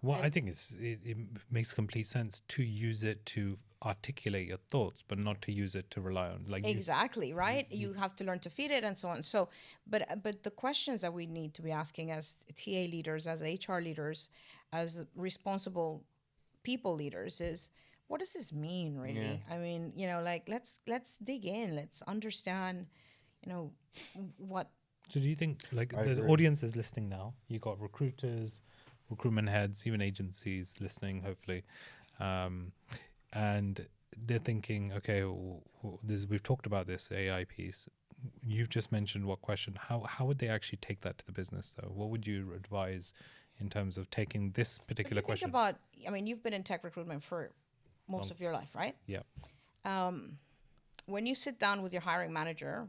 Well, I think it makes complete sense to use it to articulate your thoughts, but not to use it to rely on. Exactly, right? You have to learn to feed it and so on. So, but the questions that we need to be asking as TA leaders, as HR leaders, as responsible people leaders is, what does this mean, really? Yeah. I mean, let's dig in. Let's understand, what. So do you think, I the agree. audience is listening now? You got recruiters, recruitment heads, even agencies listening, hopefully, and they're thinking, okay, we've talked about this AI piece. You've just mentioned what question. How would they actually take that to the business, though? What would you advise in terms of taking this particular question? Think about. I mean, you've been in tech recruitment for most of your life, right? Yeah. When you sit down with your hiring manager,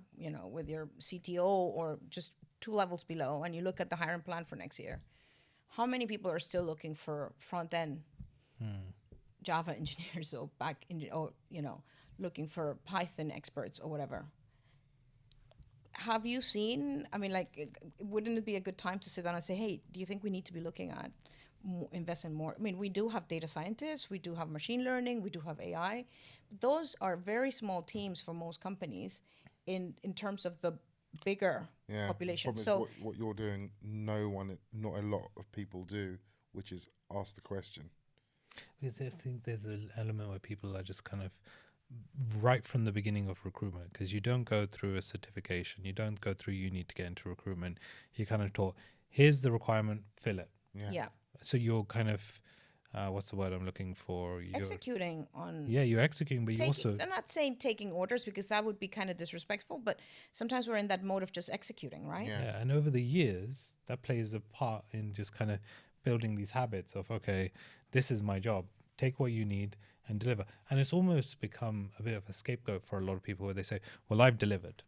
with your CTO or just 2 levels below, and you look at the hiring plan for next year, how many people are still looking for front end Java engineers, or looking for Python experts or whatever? Have you seen? I mean, wouldn't it be a good time to sit down and say, hey, do you think we need to be looking at investing more? I mean, we do have data scientists, we do have machine learning, we do have AI. Those are very small teams for most companies in terms of the bigger population. So what you're doing, not a lot of people do, which is ask the question. Because I think there's an element where people are just kind of right from the beginning of recruitment, because you don't go through a certification, you don't go through uni to get into recruitment. You're kind of taught, here's the requirement, fill it. Yeah. So you're kind of, what's the word I'm looking for? You're executing on. Yeah, you're executing, but you also. I'm not saying taking orders, because that would be kind of disrespectful, but sometimes we're in that mode of just executing, right? Yeah, and over the years, that plays a part in just kind of building these habits of, okay, this is my job. Take what you need and deliver. And it's almost become a bit of a scapegoat for a lot of people where they say, well, I've delivered.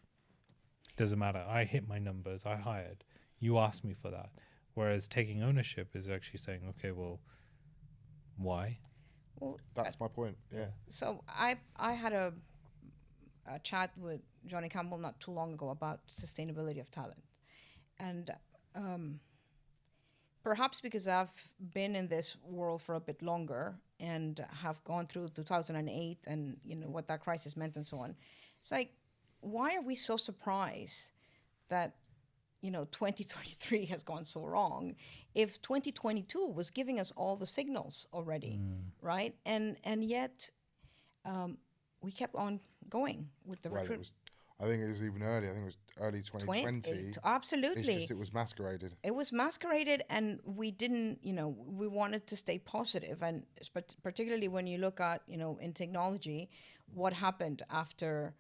Doesn't matter. I hit my numbers. I hired. You asked me for that. Whereas taking ownership is actually saying, okay, well, why? Well, That's my point. Yeah. so I had a chat with Johnny Campbell not too long ago about sustainability of talent, and perhaps because I've been in this world for a bit longer and have gone through 2008 and what that crisis meant and so on. It's like, why are we so surprised that 2023 has gone so wrong if 2022 was giving us all the signals already, right? And yet we kept on going with the Well, I think it was even earlier. I think it was early 2020. Absolutely. It's just it was masqueraded. It was masqueraded, and we didn't, we wanted to stay positive, and particularly when you look at, in technology, what happened after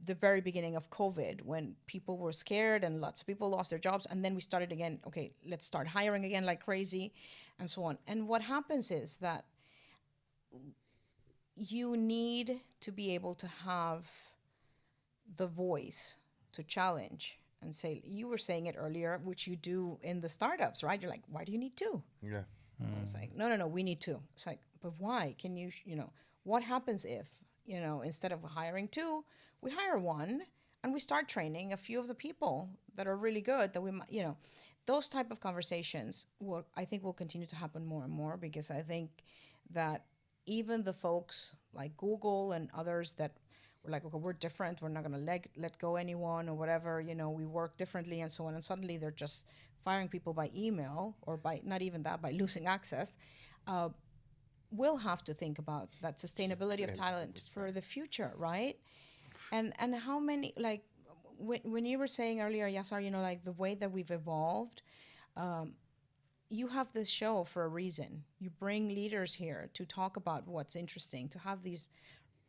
the very beginning of COVID, when people were scared and lots of people lost their jobs, and then we started again, okay, let's start hiring again like crazy, and so on. And what happens is that you need to be able to have the voice to challenge and say, you were saying it earlier, which you do in the startups, right? You're like, why do you need two? Yeah. It's like, no, we need two. It's like, but why? Can you, what happens if, instead of hiring two, we hire one and we start training a few of the people that are really good that we might, those type of conversations I think will continue to happen more and more, because I think that even the folks like Google and others that were like, okay, we're different, we're not going to let go anyone or whatever, we work differently and so on, and suddenly they're just firing people by email, or by not even that, by losing access. We'll have to think about that sustainability of talent for the future, right? And how many, like when you were saying earlier, Yasar, like the way that we've evolved, you have this show for a reason. You bring leaders here to talk about what's interesting, to have these,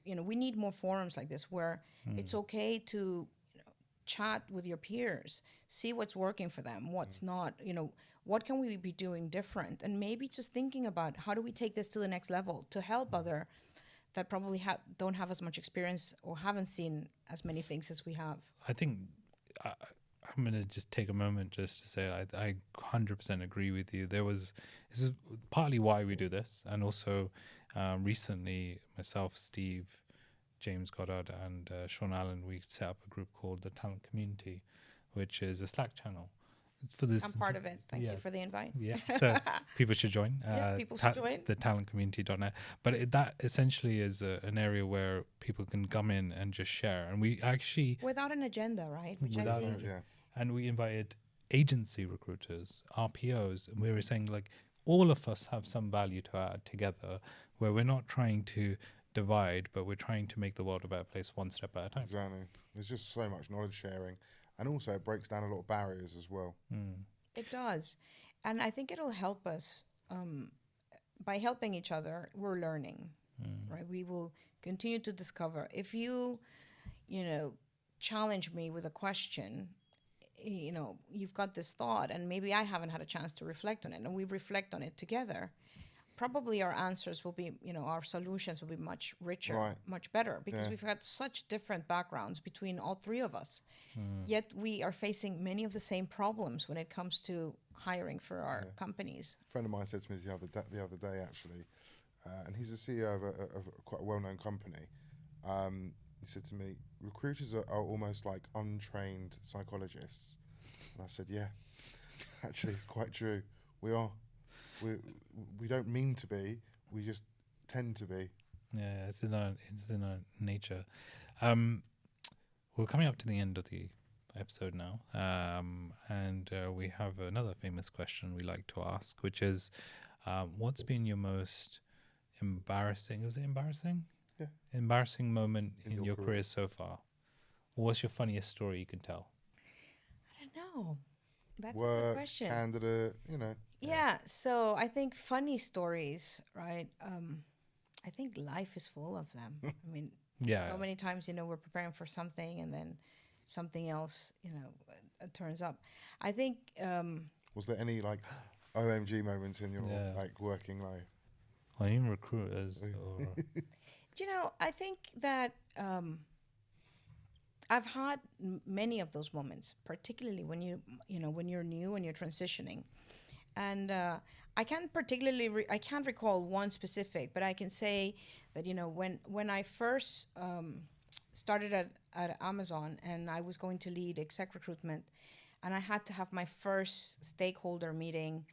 we need more forums like this where it's okay to chat with your peers, see what's working for them, what's not, what can we be doing different, and maybe just thinking about how do we take this to the next level to help other that probably don't have as much experience or haven't seen as many things as we have. I think I'm going to just take a moment just to say I 100% agree with you. This is partly why we do this, and also recently myself, Steve, James Goddard, and Sean Allen, we set up a group called the Talent Community, which is a Slack channel. For this, I'm part of it. Thank you for the invite. Yeah, so people should join. People should join. The talentcommunity.net. But that essentially is an area where people can come in and just share. And we actually... without an agenda, right? Which without I think... Yeah. And we invited agency recruiters, RPOs, and we were saying, like, all of us have some value to add together, where we're not trying to divide, but we're trying to make the world a better place one step at a time. Exactly. There's just so much knowledge sharing. And also it breaks down a lot of barriers as well. It does. And I think it'll help us. By helping each other, we're learning, right? We will continue to discover. If you challenge me with a question, you've got this thought, and maybe I haven't had a chance to reflect on it, and we reflect on it together. Probably our answers will be, our solutions will be much richer, Right. much better, because Yeah. we've got such different backgrounds between all three of us. Yet we are facing many of the same problems when it comes to hiring for our companies. A friend of mine said to me the other day actually, and he's the CEO of quite a well-known company. He said to me, recruiters are almost like untrained psychologists. And I said, yeah, actually it's quite true. We are. We don't mean to be, we just tend to be. Yeah, it's in our nature. We're coming up to the end of the episode now, and we have another famous question we like to ask, which is, what's been your most embarrassing? Was it embarrassing? Yeah. Embarrassing moment in your career. career so far. What's your funniest story you can tell? I don't know. That's a good Work, question. candidate, Yeah, so I think funny stories, right? I think life is full of them. I mean, Yeah. so many times, we're preparing for something and then something else, turns up. I think Was there any like OMG moments in your Yeah. like working life? Or even recruiters. Or You know, I think that I've had many of those moments, particularly when when you're new and you're transitioning. And I can't particularly, I can't recall one specific, but I can say that, when I first started at Amazon and I was going to lead exec recruitment, and I had to have my first stakeholder meeting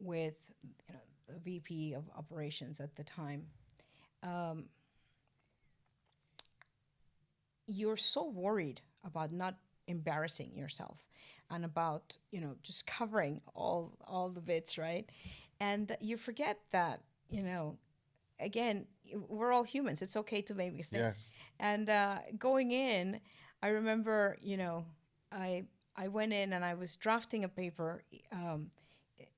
with, the VP of operations at the time. You're so worried about not embarrassing yourself and about just covering all the bits, right? And you forget that, again, we're all humans. It's okay to make mistakes. Yes. And going in, I remember, I went in and I was drafting a paper.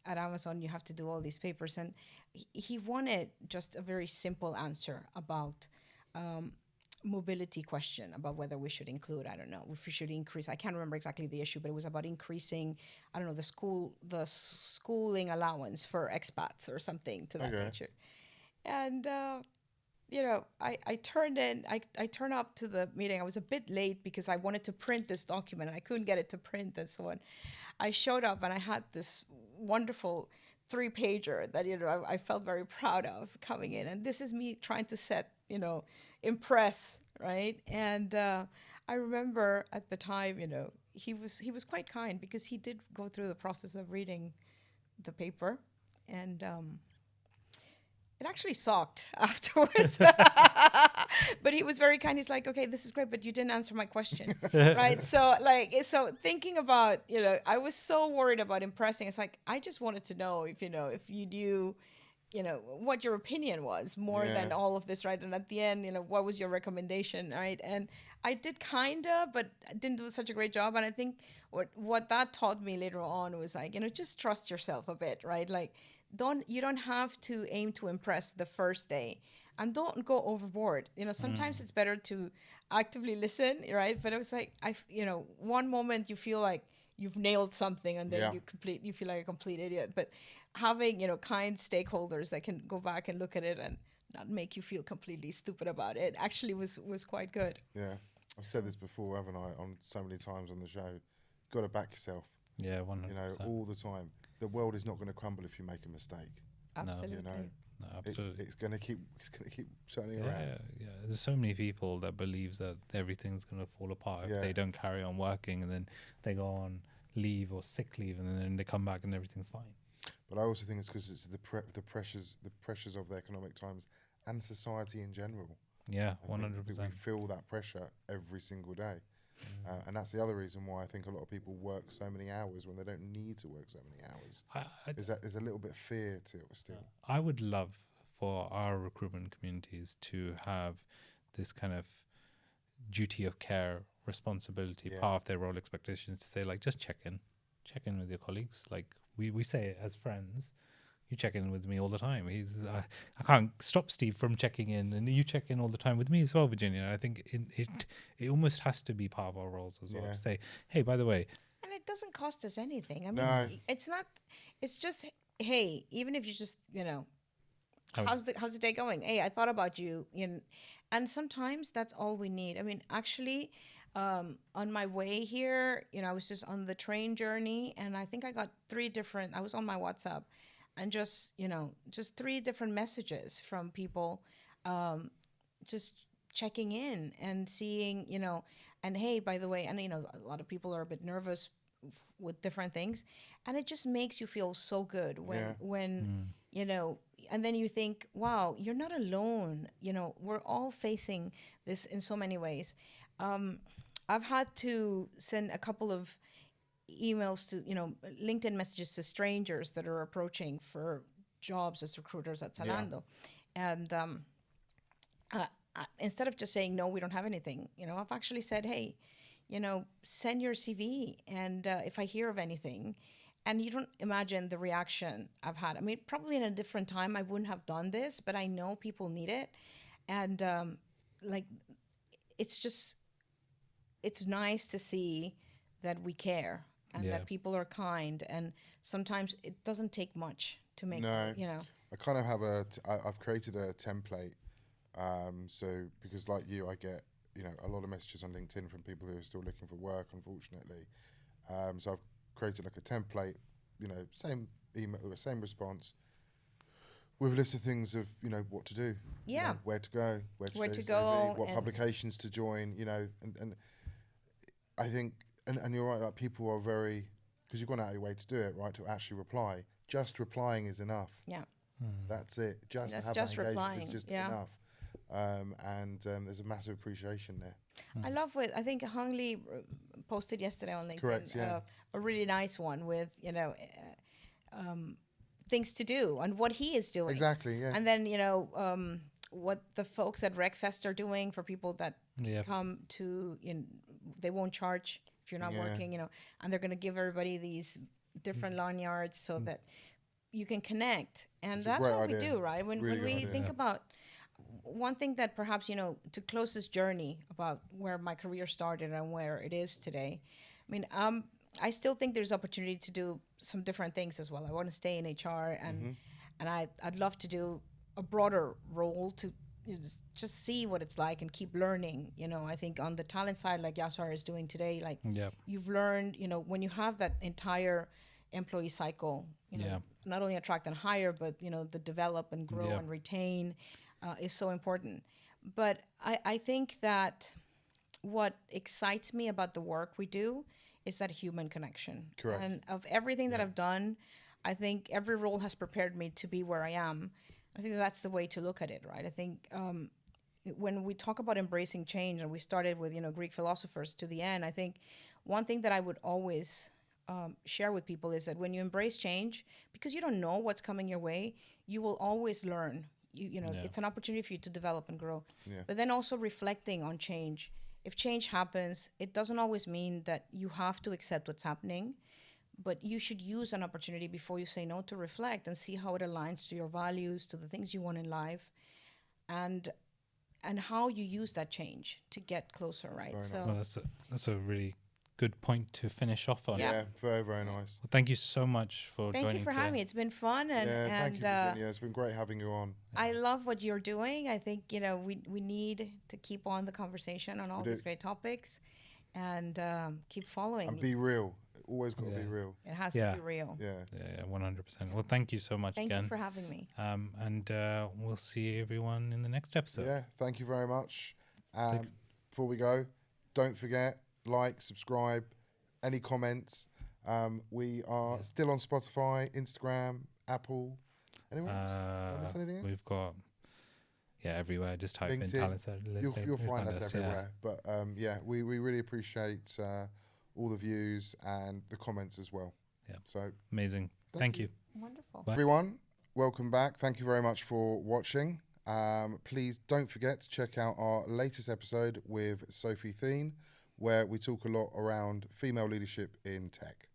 At Amazon, you have to do all these papers, and he wanted just a very simple answer about mobility question, about whether we should include, I don't know, if we should increase, I can't remember exactly the issue, but it was about increasing, I don't know, the schooling allowance for expats or something to that nature. And I turned up to the meeting. I was a bit late because I wanted to print this document and I couldn't get it to print and so on. I showed up and I had this wonderful 3-pager that I felt very proud of coming in, and this is me trying to impress, right? And I remember at the time, he was quite kind because he did go through the process of reading the paper, and it actually sucked afterwards. But he was very kind. He's like, okay, this is great, but you didn't answer my question. Right? So thinking about, I was so worried about impressing. It's like, I just wanted to know if you knew, what your opinion was more than all of this, right? And at the end, what was your recommendation, right? And I did kinda, but I didn't do such a great job. And I think what that taught me later on was like, just trust yourself a bit, right? Like, you don't have to aim to impress the first day, and don't go overboard. Sometimes it's better to actively listen, right? But it was like, one moment you feel like you've nailed something, and then you feel like a complete idiot. But having, kind stakeholders that can go back and look at it and not make you feel completely stupid about it actually was quite good. Yeah. I've said this before, haven't I, on so many times on the show. Got to back yourself. Yeah, 100%. All the time. The world is not going to crumble if you make a mistake. Absolutely. No, absolutely. It's going to keep turning around. Yeah. There's so many people that believes that everything's going to fall apart if they don't carry on working, and then they go on leave or sick leave, and then they come back and everything's fine. But I also think it's because it's the pressures of the economic times and society in general. Yeah, 100%. We feel that pressure every single day. And that's the other reason why I think a lot of people work so many hours when they don't need to work so many hours. There's a little bit of fear to it still. I would love for our recruitment communities to have this kind of duty of care, responsibility, part of their role expectations, to say, like, just check in with your colleagues. Like we say it as friends. You check in with me all the time. I can't stop Steve from checking in, and you check in all the time with me as well, Virginia. I think it almost has to be part of our roles as well, to say, hey, by the way. And it doesn't cost us anything. I mean, it's not. It's just, hey, even if you just, how's the day going? Hey, I thought about you. And sometimes that's all we need. I mean, actually, on my way here, I was just on the train journey, and I think I got I was on my WhatsApp. And just 3 different messages from people, just checking in and seeing, and hey, by the way, and a lot of people are a bit nervous with different things, and it just makes you feel so good when and then you think, wow, you're not alone. We're all facing this in so many ways. I've had to send a couple of emails to, LinkedIn messages to strangers that are approaching for jobs as recruiters at Zalando. And instead of just saying, no, we don't have anything, I've actually said, hey, send your CV. And if I hear of anything, and you don't imagine the reaction I've had. I mean, probably in a different time, I wouldn't have done this, but I know people need it. And it's nice to see that we care. And that people are kind, and sometimes it doesn't take much to make I kind of have I've created a template. So because like you, I get a lot of messages on LinkedIn from people who are still looking for work, unfortunately. So I've created like a template, same email, same response, with a list of things of what to do, Yeah. where to go, Where to share go CV, what and- publications to join, and I think, and you're right, like people are very, because you've gone out of your way to do it, right, to actually reply. Just replying is enough. Yeah. That's it. Just That's to have just that engagement replying, is just yeah. enough. There's a massive appreciation there. I love what I think Hung Lee posted yesterday on LinkedIn. Correct, yeah. A really nice one with things to do and what he is doing. Exactly, yeah. And then what the folks at RecFest are doing for people that come to. They won't charge if you're not working. And they're going to give everybody these different lanyards so that you can connect. And It's a that's great what we idea. do, right? When Really good we idea. think about one thing that perhaps, to close this journey about where my career started and where it is today, I mean, I still think there's opportunity to do some different things as well. I want to stay in HR and I'd love to do a broader role to just see what it's like and keep learning. I think on the talent side, like Yasar is doing today, like you've learned, when you have that entire employee cycle, not only attract and hire, but, the develop and grow and retain is so important. But I think that what excites me about the work we do is that human connection. Correct. And of everything that I've done, I think every role has prepared me to be where I am. I think that's the way to look at it, right? I think when we talk about embracing change, and we started with, Greek philosophers to the end, I think one thing that I would always share with people is that when you embrace change, because you don't know what's coming your way, you will always learn. It's an opportunity for you to develop and grow. Yeah. But then also reflecting on change. If change happens, it doesn't always mean that you have to accept what's happening, but you should use an opportunity before you say no to reflect and see how it aligns to your values, to the things you want in life, and how you use that change to get closer, right? Very So Well, that's a really good point to finish off on. Yeah. Yeah, very, very nice. Well, thank you so much for thank joining you for having me. It's been fun, and Thank you, Virginia. It's been great having you on. I love what you're doing. I think we need to keep on the conversation on all We do. these great topics, and keep following. And be real. Always got to be real. It has Yeah. to be real. Yeah. Yeah, 100%. Well, thank you so much Thank again. you for having me. And we'll see everyone in the next episode. Yeah, thank you very much. Before we go, don't forget, like, subscribe, any comments. We are still on Spotify, Instagram, Apple. Anyone else? Did I miss anything else? We've got everywhere. Just type in LinkedIn. talent. Center, You'll find us yeah. everywhere. But we really appreciate all the views and the comments as well. Yeah. So Amazing. Thank you. Wonderful. Bye. everyone, welcome back. Thank you very much for watching. Please don't forget to check out our latest episode with Sophie Thien, where we talk a lot around female leadership in tech.